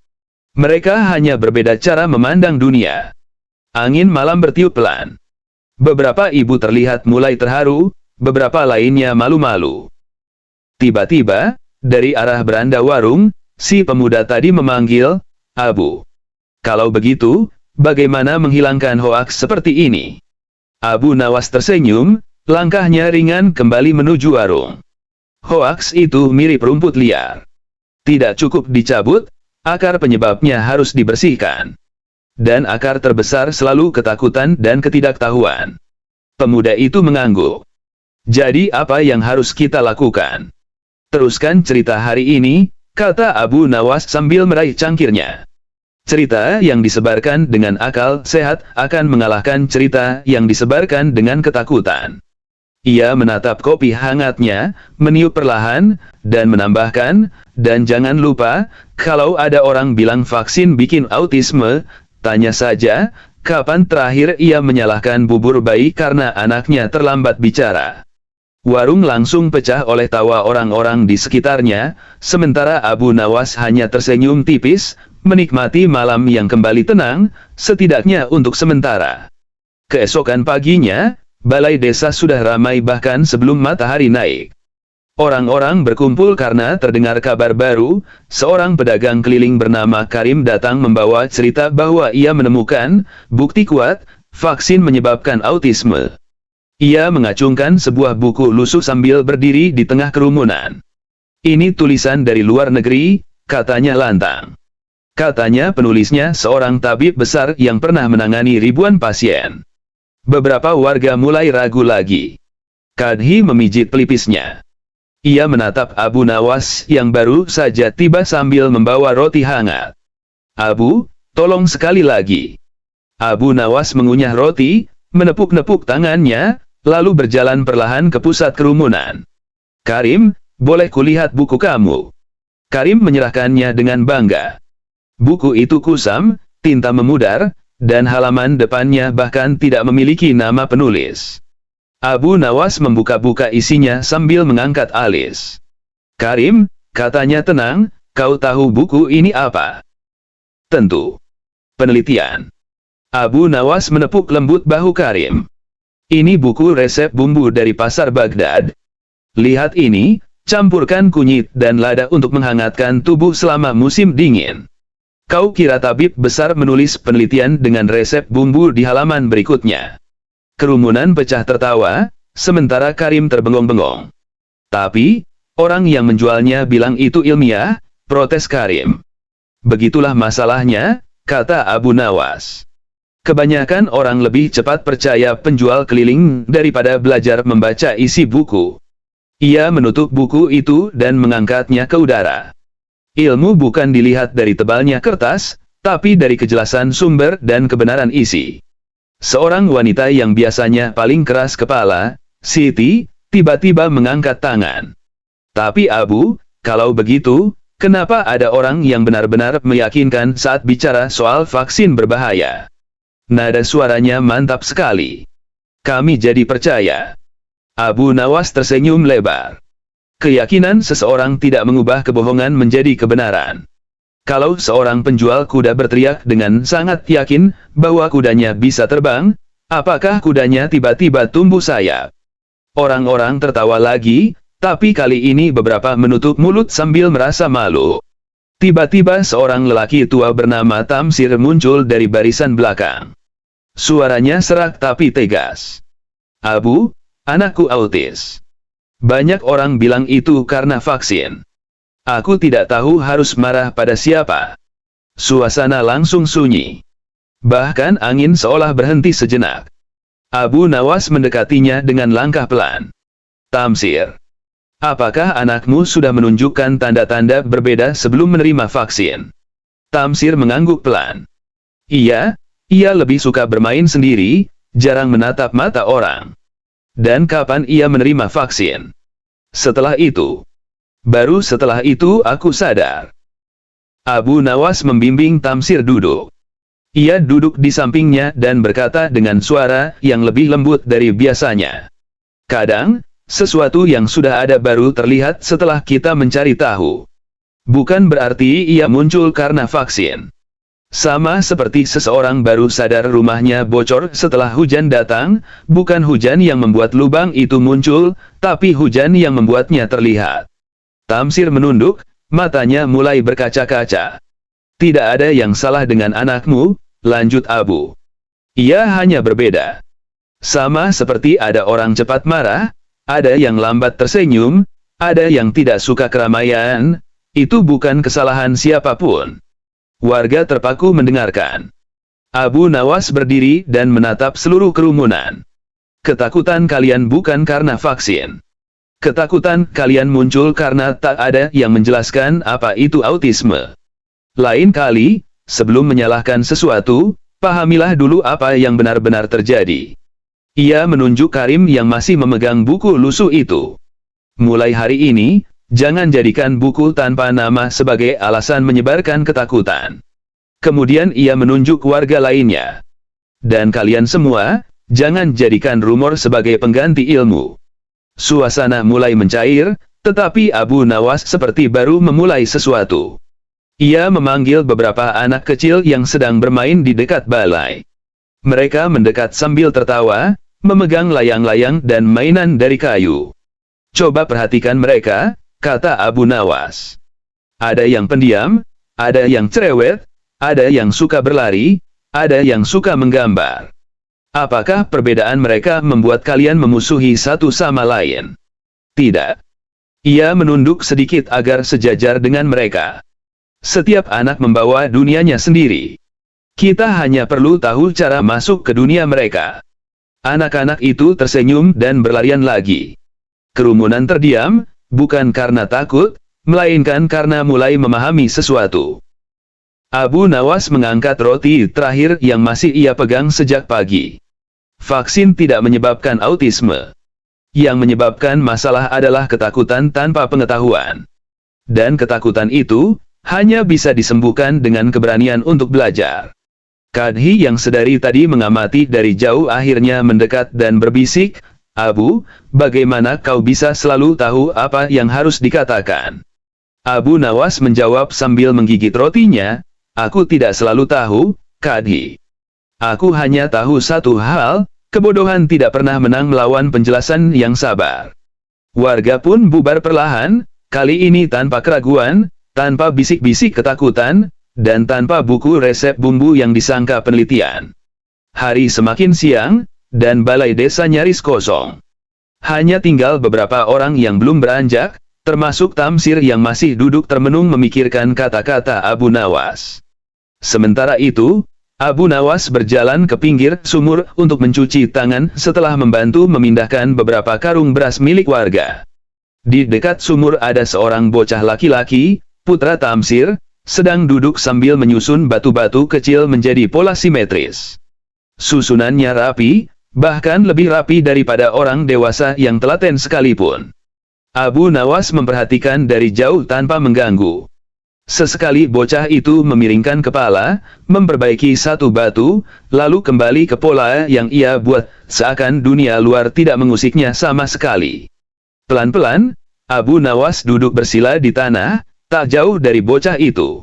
Mereka hanya berbeda cara memandang dunia. Angin malam bertiup pelan. Beberapa ibu terlihat mulai terharu, beberapa lainnya malu-malu. Tiba-tiba, dari arah beranda warung, si pemuda tadi memanggil, Abu. Kalau begitu, bagaimana menghilangkan hoaks seperti ini? Abu Nawas tersenyum, langkahnya ringan kembali menuju warung. Hoaks itu mirip rumput liar. Tidak cukup dicabut, akar penyebabnya harus dibersihkan. Dan akar terbesar selalu ketakutan dan ketidaktahuan. Pemuda itu mengangguk. Jadi apa yang harus kita lakukan? Teruskan cerita hari ini, kata Abu Nawas sambil meraih cangkirnya. Cerita yang disebarkan dengan akal sehat akan mengalahkan cerita yang disebarkan dengan ketakutan. Ia menatap kopi hangatnya, meniup perlahan, dan menambahkan, dan jangan lupa, kalau ada orang bilang vaksin bikin autisme, tanya saja, kapan terakhir ia menyalahkan bubur bayi karena anaknya terlambat bicara. Warung langsung pecah oleh tawa orang-orang di sekitarnya, sementara Abu Nawas hanya tersenyum tipis, menikmati malam yang kembali tenang, setidaknya untuk sementara. Keesokan paginya, balai desa sudah ramai bahkan sebelum matahari naik. Orang-orang berkumpul karena terdengar kabar baru, seorang pedagang keliling bernama Karim datang membawa cerita bahwa ia menemukan bukti kuat, vaksin menyebabkan autisme. Ia mengacungkan sebuah buku lusuh sambil berdiri di tengah kerumunan. Ini tulisan dari luar negeri, katanya lantang. Katanya penulisnya seorang tabib besar yang pernah menangani ribuan pasien. Beberapa warga mulai ragu lagi. Kadhi memijit pelipisnya. Ia menatap Abu Nawas yang baru saja tiba sambil membawa roti hangat. Abu, tolong sekali lagi. Abu Nawas mengunyah roti, menepuk-nepuk tangannya, lalu berjalan perlahan ke pusat kerumunan. Karim, boleh kulihat buku kamu? Karim menyerahkannya dengan bangga. Buku itu kusam, tinta memudar, dan halaman depannya bahkan tidak memiliki nama penulis. Abu Nawas membuka-buka isinya sambil mengangkat alis. Karim, katanya tenang, kau tahu buku ini apa? Tentu. Penelitian. Abu Nawas menepuk lembut bahu Karim. Ini buku resep bumbu dari pasar Baghdad. Lihat ini, campurkan kunyit dan lada untuk menghangatkan tubuh selama musim dingin. Kau kira tabib besar menulis penelitian dengan resep bumbu di halaman berikutnya. Kerumunan pecah tertawa, sementara Karim terbengong-bengong. Tapi, orang yang menjualnya bilang itu ilmiah, protes Karim. Begitulah masalahnya, kata Abu Nawas. Kebanyakan orang lebih cepat percaya penjual keliling daripada belajar membaca isi buku. Ia menutup buku itu dan mengangkatnya ke udara. Ilmu bukan dilihat dari tebalnya kertas, tapi dari kejelasan sumber dan kebenaran isi. Seorang wanita yang biasanya paling keras kepala, Siti, tiba-tiba mengangkat tangan. Tapi Abu, kalau begitu, kenapa ada orang yang benar-benar meyakinkan saat bicara soal vaksin berbahaya? Nada suaranya mantap sekali. Kami jadi percaya. Abu Nawas tersenyum lebar. Keyakinan seseorang tidak mengubah kebohongan menjadi kebenaran. Kalau seorang penjual kuda berteriak dengan sangat yakin bahwa kudanya bisa terbang, apakah kudanya tiba-tiba tumbuh sayap? Orang-orang tertawa lagi, tapi kali ini beberapa menutup mulut sambil merasa malu. Tiba-tiba seorang lelaki tua bernama Tamsir muncul dari barisan belakang. Suaranya serak tapi tegas. Abu, anakku autis. Banyak orang bilang itu karena vaksin. Aku tidak tahu harus marah pada siapa. Suasana langsung sunyi. Bahkan angin seolah berhenti sejenak. Abu Nawas mendekatinya dengan langkah pelan. Tamsir, apakah anakmu sudah menunjukkan tanda-tanda berbeda sebelum menerima vaksin? Tamsir mengangguk pelan. Iya, ia lebih suka bermain sendiri, jarang menatap mata orang. Dan kapan ia menerima vaksin? Baru setelah itu aku sadar. Abu Nawas membimbing Tamsir duduk. Ia duduk di sampingnya dan berkata dengan suara yang lebih lembut dari biasanya. Kadang, sesuatu yang sudah ada baru terlihat setelah kita mencari tahu. Bukan berarti ia muncul karena vaksin. Sama seperti seseorang baru sadar rumahnya bocor setelah hujan datang, bukan hujan yang membuat lubang itu muncul, tapi hujan yang membuatnya terlihat. Tamsir menunduk, matanya mulai berkaca-kaca. Tidak ada yang salah dengan anakmu, lanjut Abu. Ia hanya berbeda. Sama seperti ada orang cepat marah, ada yang lambat tersenyum, ada yang tidak suka keramaian, itu bukan kesalahan siapapun. Warga terpaku mendengarkan. Abu Nawas berdiri dan menatap seluruh kerumunan. Ketakutan kalian bukan karena vaksin. Ketakutan kalian muncul karena tak ada yang menjelaskan apa itu autisme. Lain kali, sebelum menyalahkan sesuatu, pahamilah dulu apa yang benar-benar terjadi. Ia menunjuk Karim yang masih memegang buku lusuh itu. Mulai hari ini, jangan jadikan buku tanpa nama sebagai alasan menyebarkan ketakutan. Kemudian ia menunjuk warga lainnya. Dan kalian semua, jangan jadikan rumor sebagai pengganti ilmu. Suasana mulai mencair, tetapi Abu Nawas seperti baru memulai sesuatu. Ia memanggil beberapa anak kecil yang sedang bermain di dekat balai. Mereka mendekat sambil tertawa, memegang layang-layang dan mainan dari kayu. Coba perhatikan mereka, kata Abu Nawas. Ada yang pendiam, ada yang cerewet, ada yang suka berlari, ada yang suka menggambar. Apakah perbedaan mereka membuat kalian memusuhi satu sama lain? Tidak. Ia menunduk sedikit agar sejajar dengan mereka. Setiap anak membawa dunianya sendiri. Kita hanya perlu tahu cara masuk ke dunia mereka. Anak-anak itu tersenyum dan berlarian lagi. Kerumunan terdiam, bukan karena takut, melainkan karena mulai memahami sesuatu. Abu Nawas mengangkat roti terakhir yang masih ia pegang sejak pagi. Vaksin tidak menyebabkan autisme. Yang menyebabkan masalah adalah ketakutan tanpa pengetahuan. Dan ketakutan itu, hanya bisa disembuhkan dengan keberanian untuk belajar. Kadhi yang sedari tadi mengamati dari jauh akhirnya mendekat dan berbisik, Abu, bagaimana kau bisa selalu tahu apa yang harus dikatakan? Abu Nawas menjawab sambil menggigit rotinya, aku tidak selalu tahu, Kadhi. Aku hanya tahu satu hal, kebodohan tidak pernah menang melawan penjelasan yang sabar. Warga pun bubar perlahan, kali ini tanpa keraguan, tanpa bisik-bisik ketakutan, dan tanpa buku resep bumbu yang disangka penelitian. Hari semakin siang, dan balai desa nyaris kosong. Hanya tinggal beberapa orang yang belum beranjak, termasuk Tamsir yang masih duduk termenung memikirkan kata-kata Abu Nawas. Sementara itu, Abu Nawas berjalan ke pinggir sumur untuk mencuci tangan setelah membantu memindahkan beberapa karung beras milik warga. Di dekat sumur ada seorang bocah laki-laki, putra Tamsir, sedang duduk sambil menyusun batu-batu kecil menjadi pola simetris. Susunannya rapi, bahkan lebih rapi daripada orang dewasa yang telaten sekalipun. Abu Nawas memperhatikan dari jauh tanpa mengganggu. Sesekali bocah itu memiringkan kepala, memperbaiki satu batu, lalu kembali ke pola yang ia buat, seakan dunia luar tidak mengusiknya sama sekali. Pelan-pelan, Abu Nawas duduk bersila di tanah, tak jauh dari bocah itu.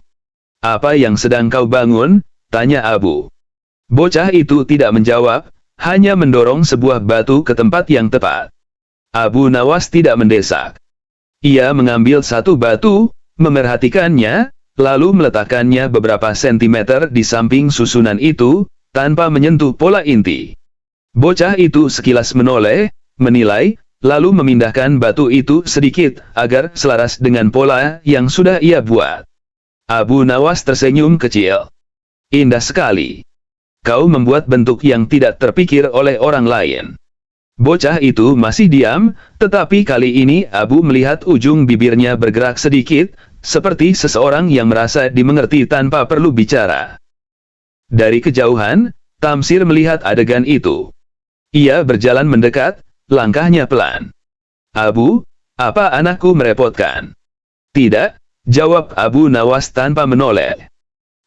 Apa yang sedang kau bangun? Tanya Abu. Bocah itu tidak menjawab, hanya mendorong sebuah batu ke tempat yang tepat. Abu Nawas tidak mendesak. Ia mengambil satu batu, memerhatikannya, lalu meletakkannya beberapa sentimeter di samping susunan itu, tanpa menyentuh pola inti. Bocah itu sekilas menoleh, menilai, lalu memindahkan batu itu sedikit, agar selaras dengan pola yang sudah ia buat. Abu Nawas tersenyum kecil. Indah sekali. Kau membuat bentuk yang tidak terpikir oleh orang lain. Bocah itu masih diam, tetapi kali ini Abu melihat ujung bibirnya bergerak sedikit, seperti seseorang yang merasa dimengerti tanpa perlu bicara. Dari kejauhan, Tamsir melihat adegan itu. Ia berjalan mendekat, langkahnya pelan. Abu, apa anakku merepotkan? Tidak, jawab Abu Nawas tanpa menoleh.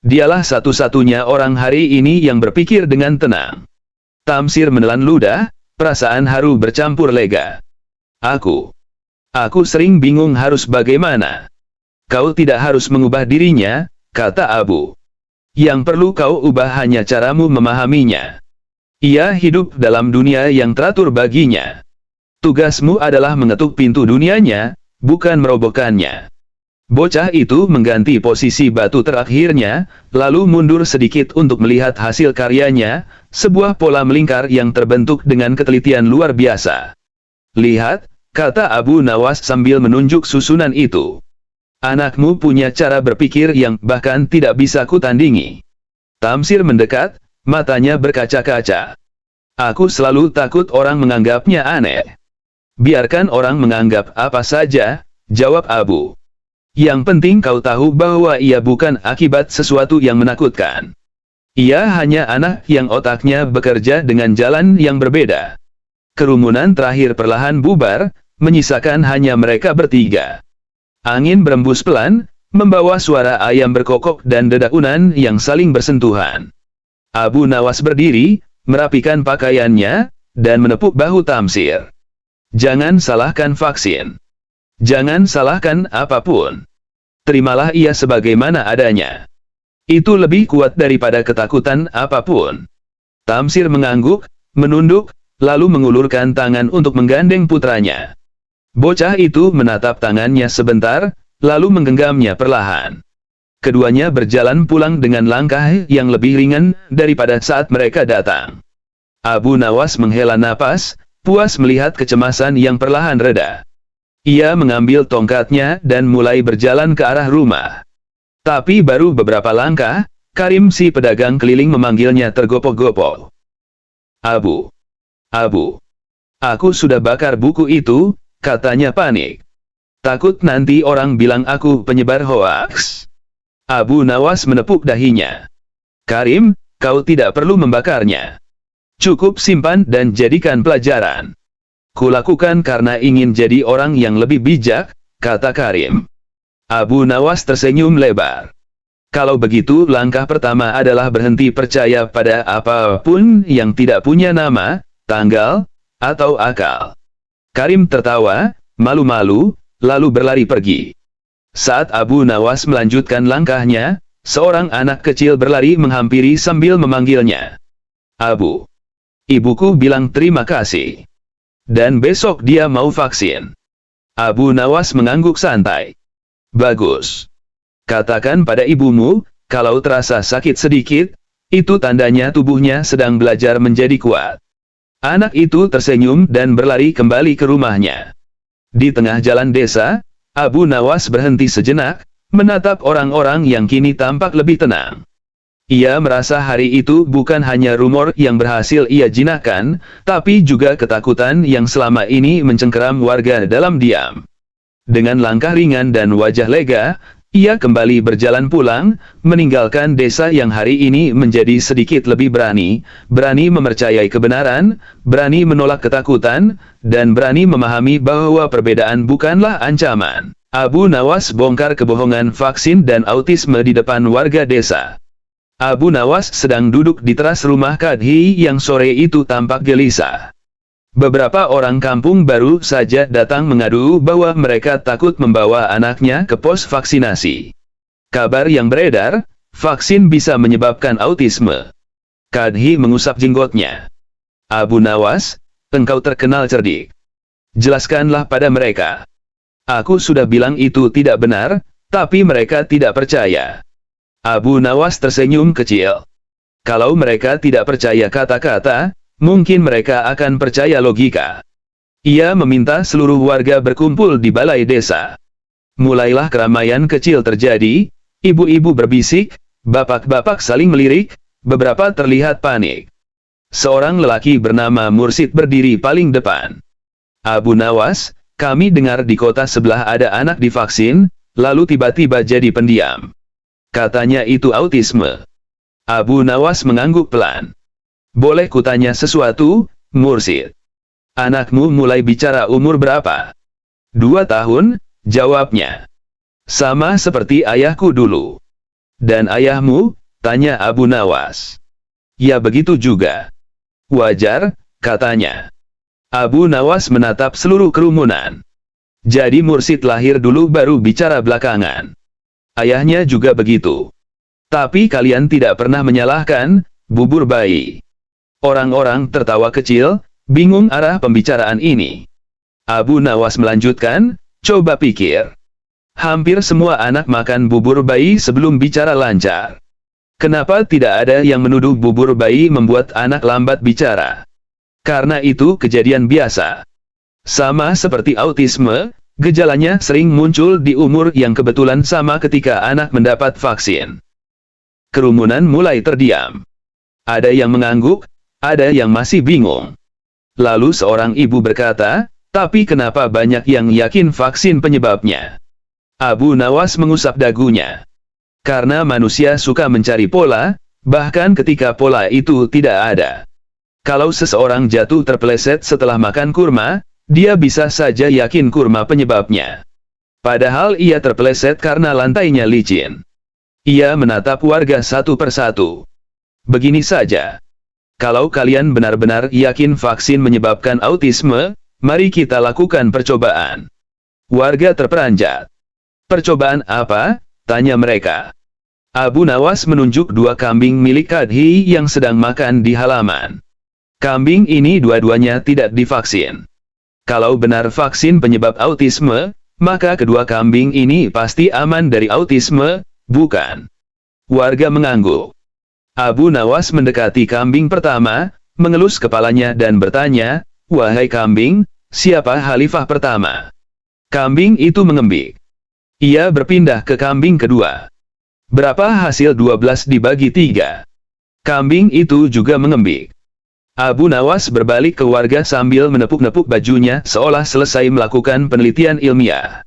Dialah satu-satunya orang hari ini yang berpikir dengan tenang. Tamsir menelan ludah, perasaan haru bercampur lega. Aku sering bingung harus bagaimana. Kau tidak harus mengubah dirinya, kata Abu. Yang perlu kau ubah hanya caramu memahaminya. Ia hidup dalam dunia yang teratur baginya. Tugasmu adalah mengetuk pintu dunianya, bukan merobohkannya. Bocah itu mengganti posisi batu terakhirnya, lalu mundur sedikit untuk melihat hasil karyanya, sebuah pola melingkar yang terbentuk dengan ketelitian luar biasa. Lihat, kata Abu Nawas sambil menunjuk susunan itu. Anakmu punya cara berpikir yang bahkan tidak bisa kutandingi. Tamsir mendekat, matanya berkaca-kaca. Aku selalu takut orang menganggapnya aneh. Biarkan orang menganggap apa saja, jawab Abu. Yang penting kau tahu bahwa ia bukan akibat sesuatu yang menakutkan. Ia hanya anak yang otaknya bekerja dengan jalan yang berbeda. Kerumunan terakhir perlahan bubar, menyisakan hanya mereka bertiga. Angin berembus pelan, membawa suara ayam berkokok dan dedaunan yang saling bersentuhan. Abu Nawas berdiri, merapikan pakaiannya, dan menepuk bahu Tamsir. Jangan salahkan vaksin. Jangan salahkan apapun. Terimalah ia sebagaimana adanya. Itu lebih kuat daripada ketakutan apapun. Tamsir mengangguk, menunduk, lalu mengulurkan tangan untuk menggandeng putranya. Bocah itu menatap tangannya sebentar, lalu menggenggamnya perlahan. Keduanya berjalan pulang dengan langkah yang lebih ringan daripada saat mereka datang. Abu Nawas menghela napas, puas melihat kecemasan yang perlahan reda. Ia mengambil tongkatnya dan mulai berjalan ke arah rumah. Tapi baru beberapa langkah, Karim si pedagang keliling memanggilnya tergopoh-gopoh. Abu. Abu. Aku sudah bakar buku itu, katanya panik. Takut nanti orang bilang aku penyebar hoaks. Abu Nawas menepuk dahinya. Karim, kau tidak perlu membakarnya. Cukup simpan dan jadikan pelajaran. Kulakukan karena ingin jadi orang yang lebih bijak, kata Karim. Abu Nawas tersenyum lebar. Kalau begitu langkah pertama adalah berhenti percaya pada apapun yang tidak punya nama, tanggal, atau akal. Karim tertawa, malu-malu, lalu berlari pergi. Saat Abu Nawas melanjutkan langkahnya, seorang anak kecil berlari menghampiri sambil memanggilnya. Abu. Ibuku bilang terima kasih. Dan besok dia mau vaksin. Abu Nawas mengangguk santai. Bagus. Katakan pada ibumu, kalau terasa sakit sedikit, itu tandanya tubuhnya sedang belajar menjadi kuat. Anak itu tersenyum dan berlari kembali ke rumahnya. Di tengah jalan desa, Abu Nawas berhenti sejenak, menatap orang-orang yang kini tampak lebih tenang. Ia merasa hari itu bukan hanya rumor yang berhasil ia jinakkan, tapi juga ketakutan yang selama ini mencengkeram warga dalam diam. Dengan langkah ringan dan wajah lega, ia kembali berjalan pulang, meninggalkan desa yang hari ini menjadi sedikit lebih berani mempercayai kebenaran, berani menolak ketakutan, dan berani memahami bahwa perbedaan bukanlah ancaman. Abu Nawas bongkar kebohongan vaksin dan autisme di depan warga desa. Abu Nawas sedang duduk di teras rumah Kadhi yang sore itu tampak gelisah. Beberapa orang kampung baru saja datang mengadu bahwa mereka takut membawa anaknya ke pos vaksinasi. Kabar yang beredar, vaksin bisa menyebabkan autisme. Kadhi mengusap jenggotnya. Abu Nawas, engkau terkenal cerdik. Jelaskanlah pada mereka. Aku sudah bilang itu tidak benar, tapi mereka tidak percaya. Abu Nawas tersenyum kecil. Kalau mereka tidak percaya kata-kata, mungkin mereka akan percaya logika. Ia meminta seluruh warga berkumpul di balai desa. Mulailah keramaian kecil terjadi, ibu-ibu berbisik, bapak-bapak saling melirik, beberapa terlihat panik. Seorang lelaki bernama Mursid berdiri paling depan. Abu Nawas, kami dengar di kota sebelah ada anak divaksin, lalu tiba-tiba jadi pendiam. Katanya itu autisme. Abu Nawas mengangguk pelan. Boleh kutanya sesuatu, Mursid? Anakmu mulai bicara umur berapa? 2 tahun, jawabnya. Sama seperti ayahku dulu. Dan ayahmu? Tanya Abu Nawas. Ya begitu juga. Wajar, katanya. Abu Nawas menatap seluruh kerumunan. Jadi Mursid lahir dulu baru bicara belakangan. Ayahnya juga begitu. Tapi kalian tidak pernah menyalahkan, bubur bayi. Orang-orang tertawa kecil, bingung arah pembicaraan ini. Abu Nawas melanjutkan, coba pikir. Hampir semua anak makan bubur bayi sebelum bicara lancar. Kenapa tidak ada yang menuduh bubur bayi membuat anak lambat bicara? Karena itu kejadian biasa. Sama seperti autisme, Gejalanya sering muncul di umur yang kebetulan sama ketika anak mendapat vaksin. Kerumunan mulai terdiam. Ada yang mengangguk, ada yang masih bingung. Lalu seorang ibu berkata, "Tapi kenapa banyak yang yakin vaksin penyebabnya?" Abu Nawas mengusap dagunya. Karena manusia suka mencari pola, bahkan ketika pola itu tidak ada. Kalau seseorang jatuh terpeleset setelah makan kurma, dia bisa saja yakin kurma penyebabnya. Padahal ia terpeleset karena lantainya licin. Ia menatap warga satu persatu. Begini saja. Kalau kalian benar-benar yakin vaksin menyebabkan autisme, mari kita lakukan percobaan. Warga terperanjat. Percobaan apa? Tanya mereka. Abu Nawas menunjuk 2 kambing milik Kadhi yang sedang makan di halaman. Kambing ini dua-duanya tidak divaksin. Kalau benar vaksin penyebab autisme, maka kedua kambing ini pasti aman dari autisme, bukan? Warga mengangguk. Abu Nawas mendekati kambing pertama, mengelus kepalanya dan bertanya, "Wahai kambing, siapa khalifah pertama?" Kambing itu mengembik. Ia berpindah ke kambing kedua. "Berapa hasil 12 dibagi 3?" Kambing itu juga mengembik. Abu Nawas berbalik ke warga sambil menepuk-nepuk bajunya seolah selesai melakukan penelitian ilmiah.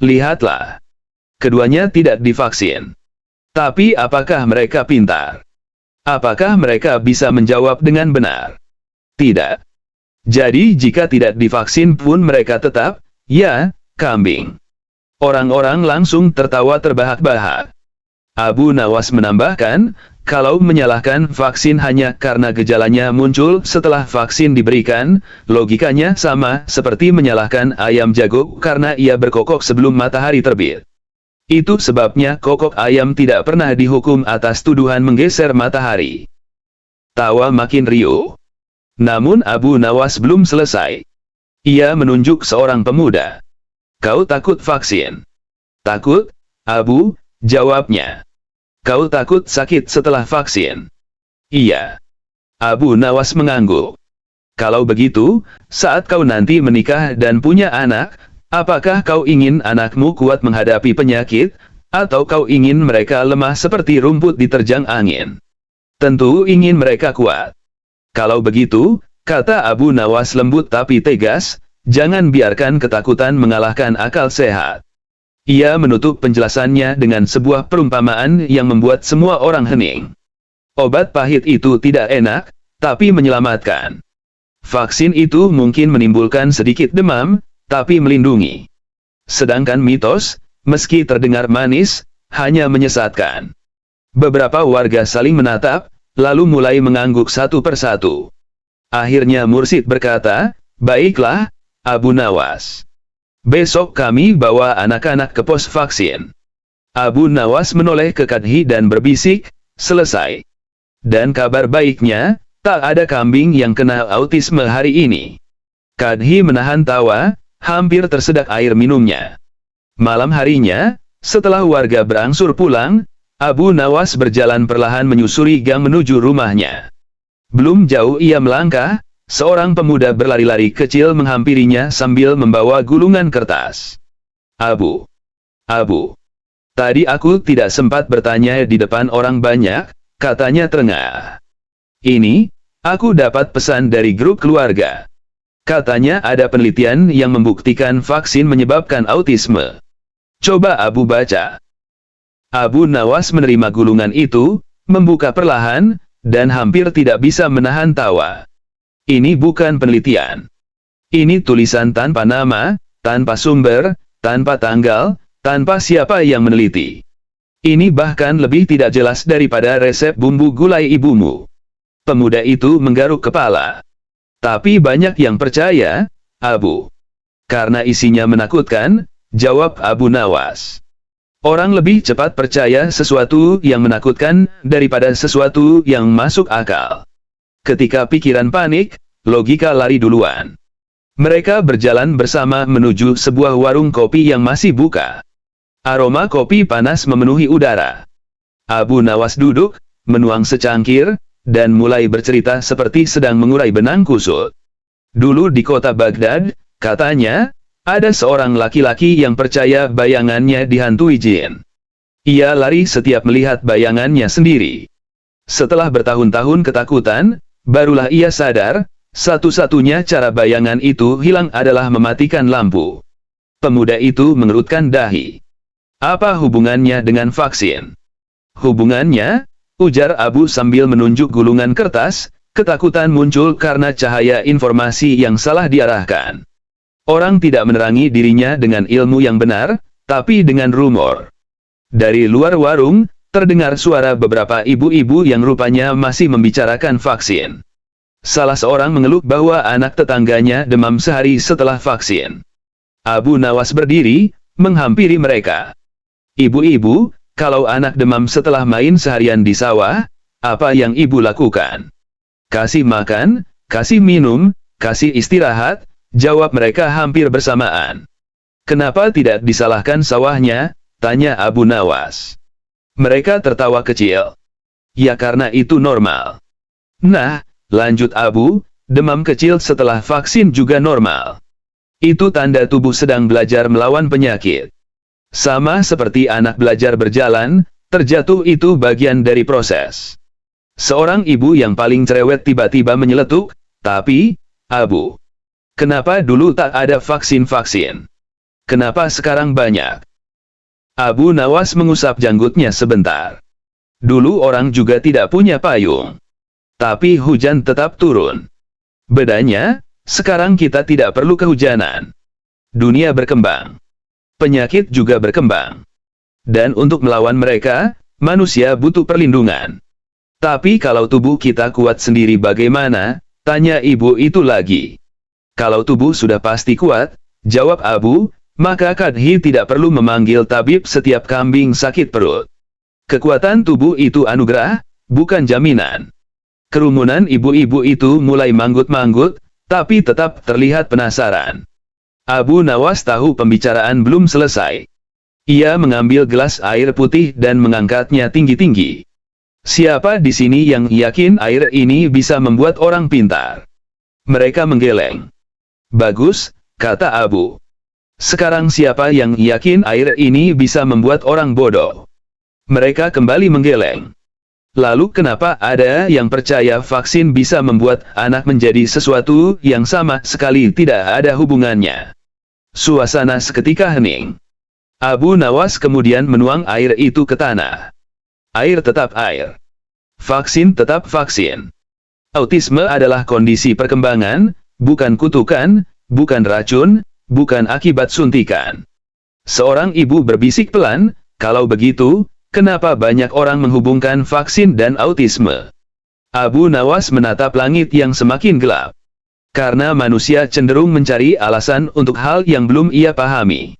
"Lihatlah. Keduanya tidak divaksin. Tapi apakah mereka pintar? Apakah mereka bisa menjawab dengan benar? Tidak. Jadi jika tidak divaksin pun mereka tetap, ya, kambing." Orang-orang langsung tertawa terbahak-bahak. Abu Nawas menambahkan, kalau menyalahkan vaksin hanya karena gejalanya muncul setelah vaksin diberikan, logikanya sama seperti menyalahkan ayam jago karena ia berkokok sebelum matahari terbit. Itu sebabnya kokok ayam tidak pernah dihukum atas tuduhan menggeser matahari. Tawa makin riuh. Namun Abu Nawas belum selesai. Ia menunjuk seorang pemuda. "Kau takut vaksin?" "Takut, Abu," jawabnya. "Kau takut sakit setelah vaksin?" "Iya." Abu Nawas mengangguk. "Kalau begitu, saat kau nanti menikah dan punya anak, apakah kau ingin anakmu kuat menghadapi penyakit, atau kau ingin mereka lemah seperti rumput diterjang angin?" "Tentu ingin mereka kuat." "Kalau begitu," kata Abu Nawas lembut tapi tegas, "jangan biarkan ketakutan mengalahkan akal sehat." Ia menutup penjelasannya dengan sebuah perumpamaan yang membuat semua orang hening. Obat pahit itu tidak enak, tapi menyelamatkan. Vaksin itu mungkin menimbulkan sedikit demam, tapi melindungi. Sedangkan mitos, meski terdengar manis, hanya menyesatkan. Beberapa warga saling menatap, lalu mulai mengangguk satu persatu. Akhirnya Mursid berkata, "Baiklah, Abu Nawas. Besok kami bawa anak-anak ke pos vaksin." Abu Nawas menoleh ke Kadhi dan berbisik, "Selesai. Dan kabar baiknya, tak ada kambing yang kena autisme hari ini." Kadhi menahan tawa, hampir tersedak air minumnya. Malam harinya, setelah warga berangsur pulang, Abu Nawas berjalan perlahan menyusuri gang menuju rumahnya. Belum jauh ia melangkah, seorang pemuda berlari-lari kecil menghampirinya sambil membawa gulungan kertas. Abu, tadi aku tidak sempat bertanya di depan orang banyak," katanya terengah. "Ini, aku dapat pesan dari grup keluarga. Katanya ada penelitian yang membuktikan vaksin menyebabkan autisme. Coba Abu baca." Abu Nawas menerima gulungan itu, membuka perlahan, dan hampir tidak bisa menahan tawa. Ini bukan penelitian. Ini tulisan tanpa nama, tanpa sumber, tanpa tanggal, tanpa siapa yang meneliti. Ini bahkan lebih tidak jelas daripada resep bumbu gulai ibumu. Pemuda itu menggaruk kepala. "Tapi banyak yang percaya, Abu." "Karena isinya menakutkan," jawab Abu Nawas. "Orang lebih cepat percaya sesuatu yang menakutkan daripada sesuatu yang masuk akal. Ketika pikiran panik, logika lari duluan." Mereka berjalan bersama menuju sebuah warung kopi yang masih buka. Aroma kopi panas memenuhi udara. Abu Nawas duduk, menuang secangkir, dan mulai bercerita seperti sedang mengurai benang kusut. "Dulu di kota Baghdad," katanya, Ada seorang laki-laki yang percaya bayangannya dihantui jin. Ia lari setiap melihat bayangannya sendiri. Setelah bertahun-tahun ketakutan, barulah ia sadar, satu-satunya cara bayangan itu hilang adalah mematikan lampu. Pemuda itu mengerutkan dahi. Apa hubungannya dengan vaksin? Hubungannya, ujar Abu sambil menunjuk gulungan kertas, ketakutan muncul karena cahaya informasi yang salah diarahkan. Orang tidak menerangi dirinya dengan ilmu yang benar, tapi dengan rumor. Dari luar warung, terdengar suara beberapa ibu-ibu yang rupanya masih membicarakan vaksin. Salah seorang mengeluh bahwa anak tetangganya demam sehari setelah vaksin. Abu Nawas berdiri, menghampiri mereka. Ibu-ibu, kalau anak demam setelah main seharian di sawah, apa yang ibu lakukan? Kasih makan, kasih minum, kasih istirahat, jawab mereka hampir bersamaan. Kenapa tidak disalahkan sawahnya? Tanya Abu Nawas. Mereka tertawa kecil. Ya karena itu normal. Nah, lanjut Abu, demam kecil setelah vaksin juga normal. Itu tanda tubuh sedang belajar melawan penyakit. Sama seperti anak belajar berjalan, terjatuh itu bagian dari proses. Seorang ibu yang paling cerewet tiba-tiba menyeletuk, tapi, Abu, kenapa dulu tak ada vaksin-vaksin? Kenapa sekarang banyak? Abu Nawas mengusap janggutnya sebentar. Dulu orang juga tidak punya payung. Tapi hujan tetap turun. Bedanya, sekarang kita tidak perlu kehujanan. Dunia berkembang. Penyakit juga berkembang. Dan untuk melawan mereka, manusia butuh perlindungan. Tapi kalau tubuh kita kuat sendiri bagaimana? Tanya ibu itu lagi. Kalau tubuh sudah pasti kuat, jawab Abu, maka Kadhi tidak perlu memanggil tabib setiap kambing sakit perut. Kekuatan tubuh itu anugerah, bukan jaminan. Kerumunan ibu-ibu itu mulai manggut-manggut, tapi tetap terlihat penasaran. Abu Nawas tahu pembicaraan belum selesai. Ia mengambil gelas air putih dan mengangkatnya tinggi-tinggi. Siapa di sini yang yakin air ini bisa membuat orang pintar? Mereka menggeleng. Bagus, kata Abu. Sekarang siapa yang yakin air ini bisa membuat orang bodoh? Mereka kembali menggeleng. Lalu kenapa ada yang percaya vaksin bisa membuat anak menjadi sesuatu yang sama sekali tidak ada hubungannya? Suasana seketika hening. Abu Nawas kemudian menuang air itu ke tanah. Air tetap air. Vaksin tetap vaksin. Autisme adalah kondisi perkembangan, bukan kutukan, bukan racun, bukan akibat suntikan. Seorang ibu berbisik pelan, kalau begitu, kenapa banyak orang menghubungkan vaksin dan autisme? Abu Nawas menatap langit yang semakin gelap. Karena manusia cenderung mencari alasan untuk hal yang belum ia pahami.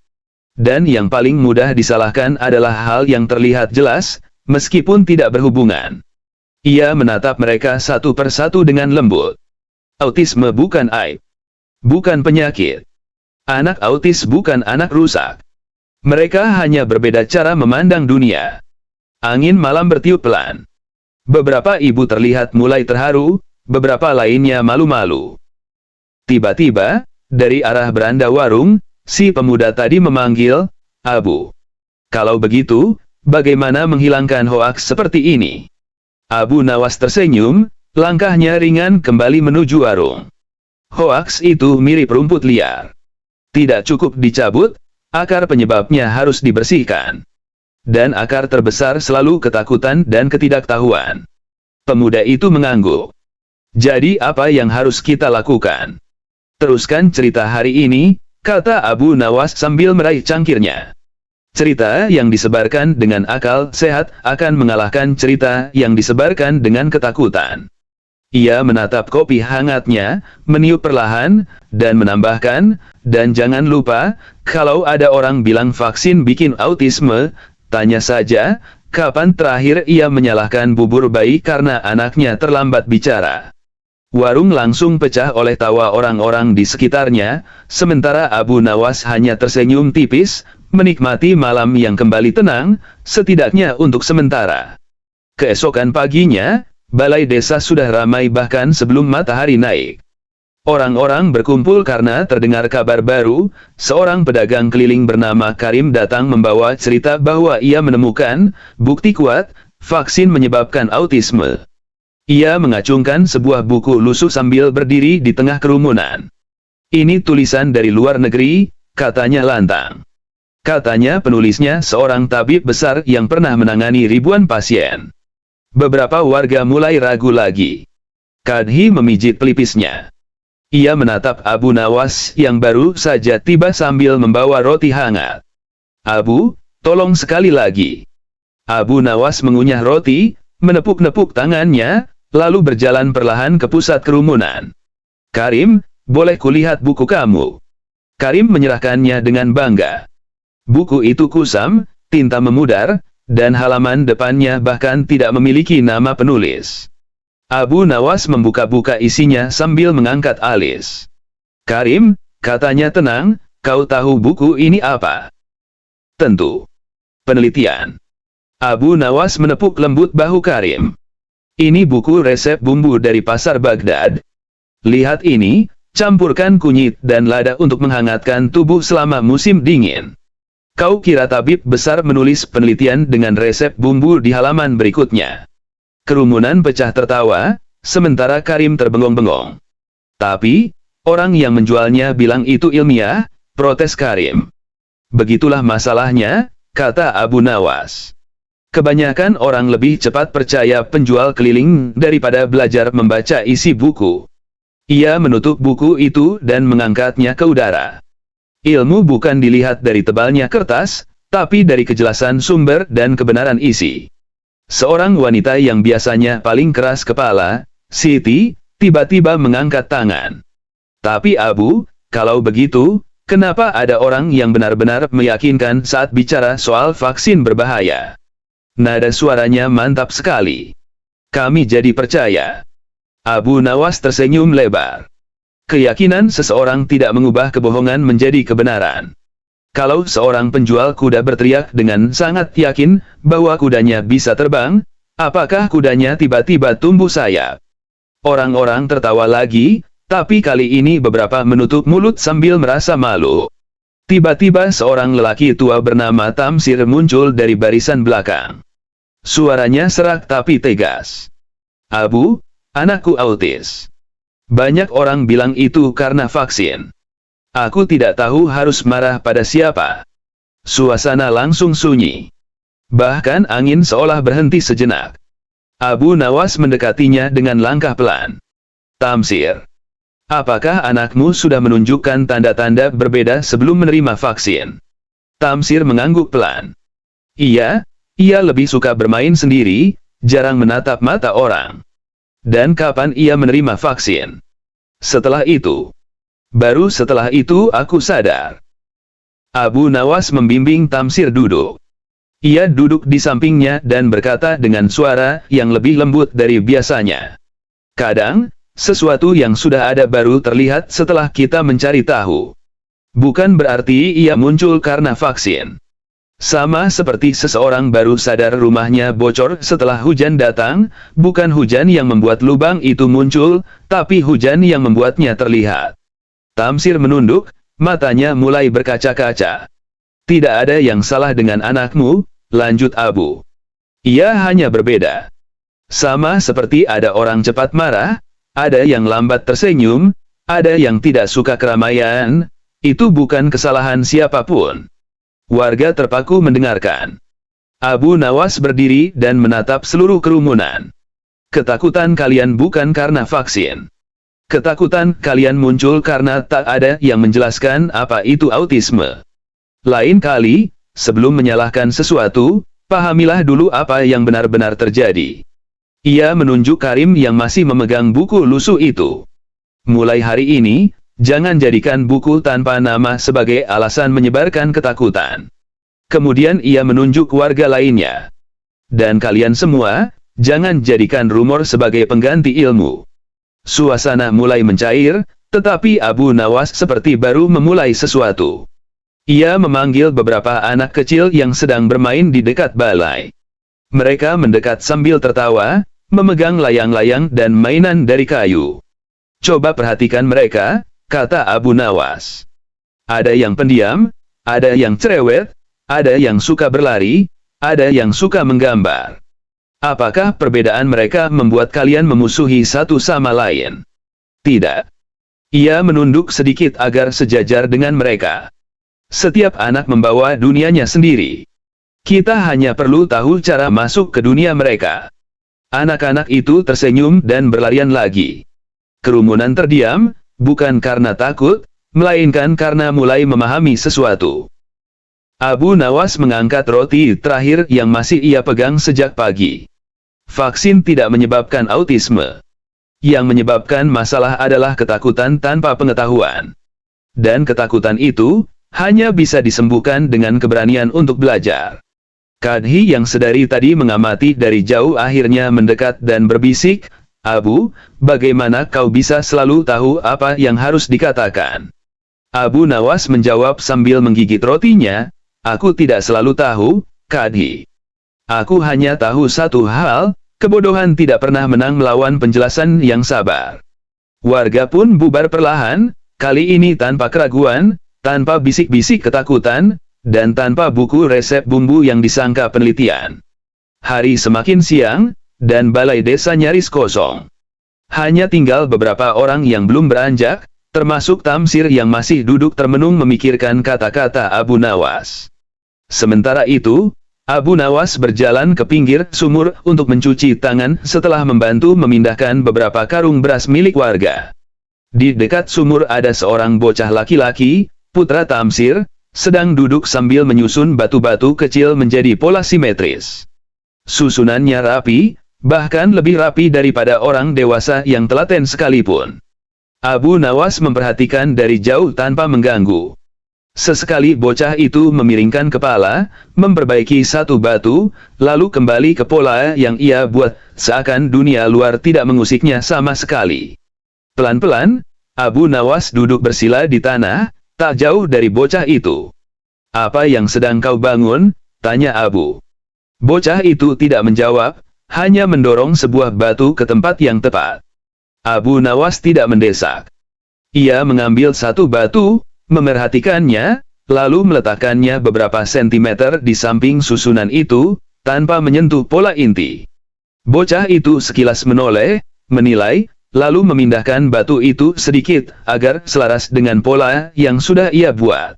Dan yang paling mudah disalahkan adalah hal yang terlihat jelas, meskipun tidak berhubungan. Ia menatap mereka satu persatu dengan lembut. Autisme bukan aib. Bukan penyakit. Anak autis bukan anak rusak. Mereka hanya berbeda cara memandang dunia. Angin malam bertiup pelan. Beberapa ibu terlihat mulai terharu, beberapa lainnya malu-malu. Tiba-tiba, dari arah beranda warung, si pemuda tadi memanggil, Abu. Kalau begitu, bagaimana menghilangkan hoaks seperti ini? Abu Nawas tersenyum, langkahnya ringan kembali menuju warung. Hoaks itu mirip rumput liar. Tidak cukup dicabut, akar penyebabnya harus dibersihkan. Dan akar terbesar selalu ketakutan dan ketidaktahuan. Pemuda itu mengangguk. Jadi apa yang harus kita lakukan? Teruskan cerita hari ini, kata Abu Nawas sambil meraih cangkirnya. Cerita yang disebarkan dengan akal sehat akan mengalahkan cerita yang disebarkan dengan ketakutan. Ia menatap kopi hangatnya, meniup perlahan, dan menambahkan, dan jangan lupa, kalau ada orang bilang vaksin bikin autisme, tanya saja, kapan terakhir ia menyalahkan bubur bayi karena anaknya terlambat bicara. Warung langsung pecah oleh tawa orang-orang di sekitarnya, sementara Abu Nawas hanya tersenyum tipis, menikmati malam yang kembali tenang, setidaknya untuk sementara. Keesokan paginya, balai desa sudah ramai bahkan sebelum matahari naik. Orang-orang berkumpul karena terdengar kabar baru, seorang pedagang keliling bernama Karim datang membawa cerita bahwa ia menemukan bukti kuat, vaksin menyebabkan autisme. Ia mengacungkan sebuah buku lusuh sambil berdiri di tengah kerumunan. Ini tulisan dari luar negeri, katanya lantang. Katanya penulisnya seorang tabib besar yang pernah menangani ribuan pasien. Beberapa warga mulai ragu lagi. Kadhi memijit pelipisnya. Ia menatap Abu Nawas yang baru saja tiba sambil membawa roti hangat. Abu, tolong sekali lagi. Abu Nawas mengunyah roti, menepuk-nepuk tangannya, lalu berjalan perlahan ke pusat kerumunan. Karim, boleh kulihat buku kamu? Karim menyerahkannya dengan bangga. Buku itu kusam, tinta memudar, dan halaman depannya bahkan tidak memiliki nama penulis. Abu Nawas membuka-buka isinya sambil mengangkat alis. Karim, katanya tenang, kau tahu buku ini apa? Tentu. Penelitian. Abu Nawas menepuk lembut bahu Karim. Ini buku resep bumbu dari pasar Baghdad. Lihat ini, campurkan kunyit dan lada untuk menghangatkan tubuh selama musim dingin. Kau kira tabib besar menulis penelitian dengan resep bumbu di halaman berikutnya? Kerumunan pecah tertawa, sementara Karim terbengong-bengong. Tapi, orang yang menjualnya bilang itu ilmiah, protes Karim. Begitulah masalahnya, kata Abu Nawas. Kebanyakan orang lebih cepat percaya penjual keliling daripada belajar membaca isi buku. Ia menutup buku itu dan mengangkatnya ke udara. Ilmu bukan dilihat dari tebalnya kertas, tapi dari kejelasan sumber dan kebenaran isi. Seorang wanita yang biasanya paling keras kepala, Siti, tiba-tiba mengangkat tangan. Tapi Abu, kalau begitu, kenapa ada orang yang benar-benar meyakinkan saat bicara soal vaksin berbahaya? Nada suaranya mantap sekali. Kami jadi percaya. Abu Nawas tersenyum lebar. Keyakinan seseorang tidak mengubah kebohongan menjadi kebenaran. Kalau seorang penjual kuda berteriak dengan sangat yakin bahwa kudanya bisa terbang, apakah kudanya tiba-tiba tumbuh sayap? Orang-orang tertawa lagi, tapi kali ini beberapa menutup mulut sambil merasa malu. Tiba-tiba seorang lelaki tua bernama Tamsir muncul dari barisan belakang. Suaranya serak tapi tegas. Abu, anakku autis. Banyak orang bilang itu karena vaksin. Aku tidak tahu harus marah pada siapa. Suasana langsung sunyi. Bahkan angin seolah berhenti sejenak. Abu Nawas mendekatinya dengan langkah pelan. Tamsir, apakah anakmu sudah menunjukkan tanda-tanda berbeda sebelum menerima vaksin? Tamsir mengangguk pelan. Iya, ia lebih suka bermain sendiri, jarang menatap mata orang. Dan kapan ia menerima vaksin? Baru setelah itu aku sadar. Abu Nawas membimbing Tamsir duduk. Ia duduk di sampingnya dan berkata dengan suara yang lebih lembut dari biasanya. Kadang, sesuatu yang sudah ada baru terlihat setelah kita mencari tahu. Bukan berarti ia muncul karena vaksin. Sama seperti seseorang baru sadar rumahnya bocor setelah hujan datang, bukan hujan yang membuat lubang itu muncul, tapi hujan yang membuatnya terlihat. Tamsir menunduk, matanya mulai berkaca-kaca. Tidak ada yang salah dengan anakmu, lanjut Abu. Ia hanya berbeda. Sama seperti ada orang cepat marah, ada yang lambat tersenyum, ada yang tidak suka keramaian, itu bukan kesalahan siapapun. Warga terpaku mendengarkan. Abu Nawas berdiri dan menatap seluruh kerumunan. Ketakutan kalian bukan karena vaksin. Ketakutan kalian muncul karena tak ada yang menjelaskan apa itu autisme. Lain kali, sebelum menyalahkan sesuatu, pahamilah dulu apa yang benar-benar terjadi. Ia menunjuk Karim yang masih memegang buku lusuh itu. Mulai hari ini, jangan jadikan buku tanpa nama sebagai alasan menyebarkan ketakutan. Kemudian ia menunjuk warga lainnya. Dan kalian semua, jangan jadikan rumor sebagai pengganti ilmu. Suasana mulai mencair, tetapi Abu Nawas seperti baru memulai sesuatu. Ia memanggil beberapa anak kecil yang sedang bermain di dekat balai. Mereka mendekat sambil tertawa, memegang layang-layang dan mainan dari kayu. Coba perhatikan mereka, kata Abu Nawas. Ada yang pendiam, ada yang cerewet, ada yang suka berlari, ada yang suka menggambar. Apakah perbedaan mereka membuat kalian memusuhi satu sama lain? Tidak. Ia menunduk sedikit agar sejajar dengan mereka. Setiap anak membawa dunianya sendiri. Kita hanya perlu tahu cara masuk ke dunia mereka. Anak-anak itu tersenyum dan berlarian lagi. Kerumunan terdiam, bukan karena takut, melainkan karena mulai memahami sesuatu. Abu Nawas mengangkat roti terakhir yang masih ia pegang sejak pagi. Vaksin tidak menyebabkan autisme. Yang menyebabkan masalah adalah ketakutan tanpa pengetahuan. Dan ketakutan itu hanya bisa disembuhkan dengan keberanian untuk belajar. Kadhi yang sedari tadi mengamati dari jauh akhirnya mendekat dan berbisik, Abu, bagaimana kau bisa selalu tahu apa yang harus dikatakan? Abu Nawas menjawab sambil menggigit rotinya, aku tidak selalu tahu, Kadhi. Aku hanya tahu satu hal, kebodohan tidak pernah menang melawan penjelasan yang sabar. Warga pun bubar perlahan, kali ini tanpa keraguan, tanpa bisik-bisik ketakutan, dan tanpa buku resep bumbu yang disangka penelitian. Hari semakin siang, dan balai desa nyaris kosong. Hanya tinggal beberapa orang yang belum beranjak, termasuk Tamsir yang masih duduk termenung memikirkan kata-kata Abu Nawas. Sementara itu, Abu Nawas berjalan ke pinggir sumur untuk mencuci tangan setelah membantu memindahkan beberapa karung beras milik warga. Di dekat sumur ada seorang bocah laki-laki, putra Tamsir, sedang duduk sambil menyusun batu-batu kecil menjadi pola simetris. Susunannya rapi, bahkan lebih rapi daripada orang dewasa yang telaten sekalipun. Abu Nawas memperhatikan dari jauh tanpa mengganggu. Sesekali bocah itu memiringkan kepala, memperbaiki satu batu, lalu kembali ke pola yang ia buat, seakan dunia luar tidak mengusiknya sama sekali. Pelan-pelan, Abu Nawas duduk bersila di tanah, tak jauh dari bocah itu. Apa yang sedang kau bangun? Tanya Abu. Bocah itu tidak menjawab, hanya mendorong sebuah batu ke tempat yang tepat. Abu Nawas tidak mendesak. Ia mengambil satu batu, memerhatikannya, lalu meletakkannya beberapa sentimeter di samping susunan itu, tanpa menyentuh pola inti. Bocah itu sekilas menoleh, menilai, lalu memindahkan batu itu sedikit, agar selaras dengan pola yang sudah ia buat.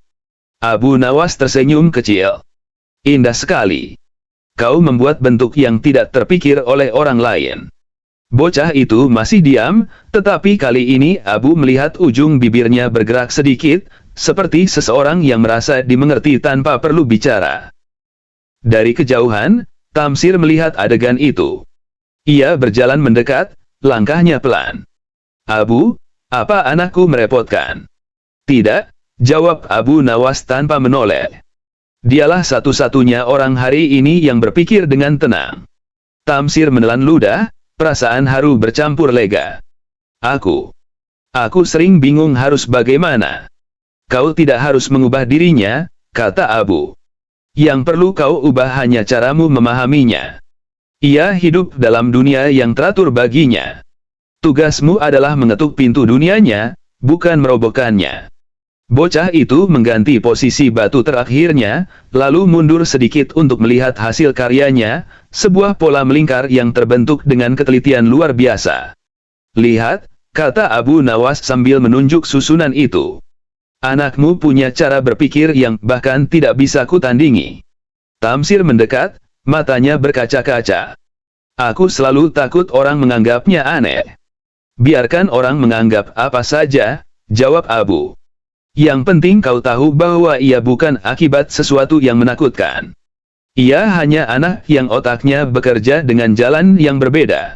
Abu Nawas tersenyum kecil. Indah sekali. Kau membuat bentuk yang tidak terpikir oleh orang lain. Bocah itu masih diam, tetapi kali ini Abu melihat ujung bibirnya bergerak sedikit, seperti seseorang yang merasa dimengerti tanpa perlu bicara. Dari kejauhan, Tamsir melihat adegan itu. Ia berjalan mendekat, langkahnya pelan. Abu, apa anakku merepotkan? Tidak, jawab Abu Nawas tanpa menoleh. Dialah satu-satunya orang hari ini yang berpikir dengan tenang. Tamsir menelan ludah, perasaan haru bercampur lega. Aku sering bingung harus bagaimana. Kau tidak harus mengubah dirinya, kata Abu. Yang perlu kau ubah hanya caramu memahaminya. Ia hidup dalam dunia yang teratur baginya. Tugasmu adalah mengetuk pintu dunianya, bukan merobohkannya. Bocah itu mengganti posisi batu terakhirnya, lalu mundur sedikit untuk melihat hasil karyanya, sebuah pola melingkar yang terbentuk dengan ketelitian luar biasa. Lihat, kata Abu Nawas sambil menunjuk susunan itu. Anakmu punya cara berpikir yang bahkan tidak bisa kutandingi. Tamsir mendekat, matanya berkaca-kaca. Aku selalu takut orang menganggapnya aneh. Biarkan orang menganggap apa saja, jawab Abu. Yang penting kau tahu bahwa ia bukan akibat sesuatu yang menakutkan. Ia hanya anak yang otaknya bekerja dengan jalan yang berbeda.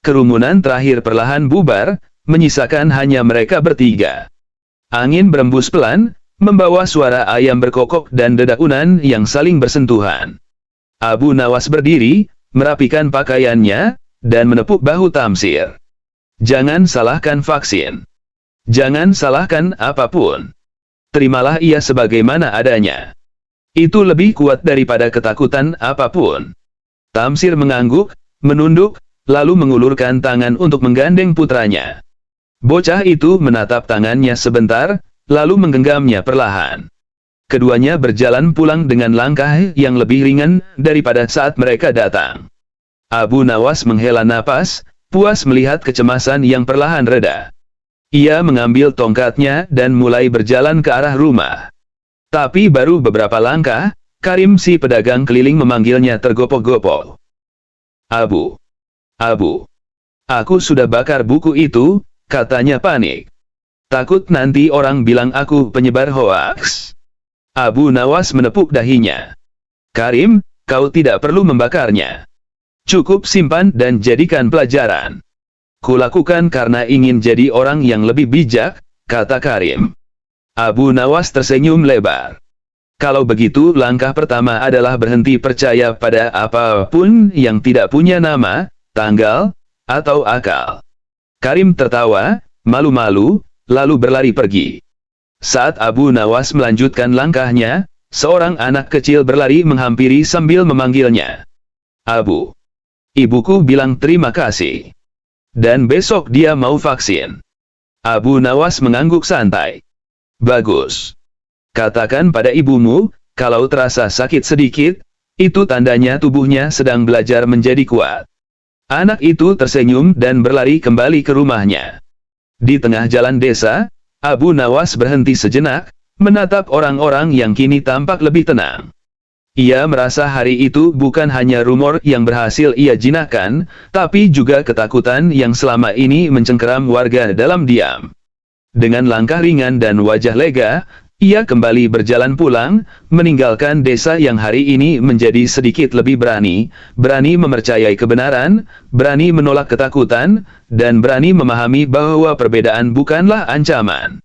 Kerumunan terakhir perlahan bubar, menyisakan hanya mereka bertiga. Angin berembus pelan, membawa suara ayam berkokok dan dedaunan yang saling bersentuhan. Abu Nawas berdiri, merapikan pakaiannya, dan menepuk bahu Tamsir. Jangan salahkan vaksin. Jangan salahkan apapun. Terimalah ia sebagaimana adanya. Itu lebih kuat daripada ketakutan apapun. Tamsir mengangguk, menunduk, lalu mengulurkan tangan untuk menggandeng putranya. Bocah itu menatap tangannya sebentar, lalu menggenggamnya perlahan. Keduanya berjalan pulang dengan langkah yang lebih ringan daripada saat mereka datang. Abu Nawas menghela napas, puas melihat kecemasan yang perlahan reda. Ia mengambil tongkatnya dan mulai berjalan ke arah rumah. Tapi baru beberapa langkah, Karim si pedagang keliling memanggilnya tergopoh-gopoh. Abu, aku sudah bakar buku itu, katanya panik. Takut nanti orang bilang aku penyebar hoaks. Abu Nawas menepuk dahinya. Karim, kau tidak perlu membakarnya. Cukup simpan dan jadikan pelajaran. Kulakukan karena ingin jadi orang yang lebih bijak, kata Karim. Abu Nawas tersenyum lebar. Kalau begitu langkah pertama adalah berhenti percaya pada apapun yang tidak punya nama, tanggal, atau akal. Karim tertawa, malu-malu, lalu berlari pergi. Saat Abu Nawas melanjutkan langkahnya, seorang anak kecil berlari menghampiri sambil memanggilnya. Abu, ibuku bilang terima kasih. Dan besok dia mau vaksin. Abu Nawas mengangguk santai. Bagus. Katakan pada ibumu, kalau terasa sakit sedikit, itu tandanya tubuhnya sedang belajar menjadi kuat. Anak itu tersenyum dan berlari kembali ke rumahnya. Di tengah jalan desa, Abu Nawas berhenti sejenak, menatap orang-orang yang kini tampak lebih tenang. Ia merasa hari itu bukan hanya rumor yang berhasil ia jinakkan, tapi juga ketakutan yang selama ini mencengkeram warga dalam diam. Dengan langkah ringan dan wajah lega, ia kembali berjalan pulang, meninggalkan desa yang hari ini menjadi sedikit lebih berani mempercayai kebenaran, berani menolak ketakutan, dan berani memahami bahwa perbedaan bukanlah ancaman.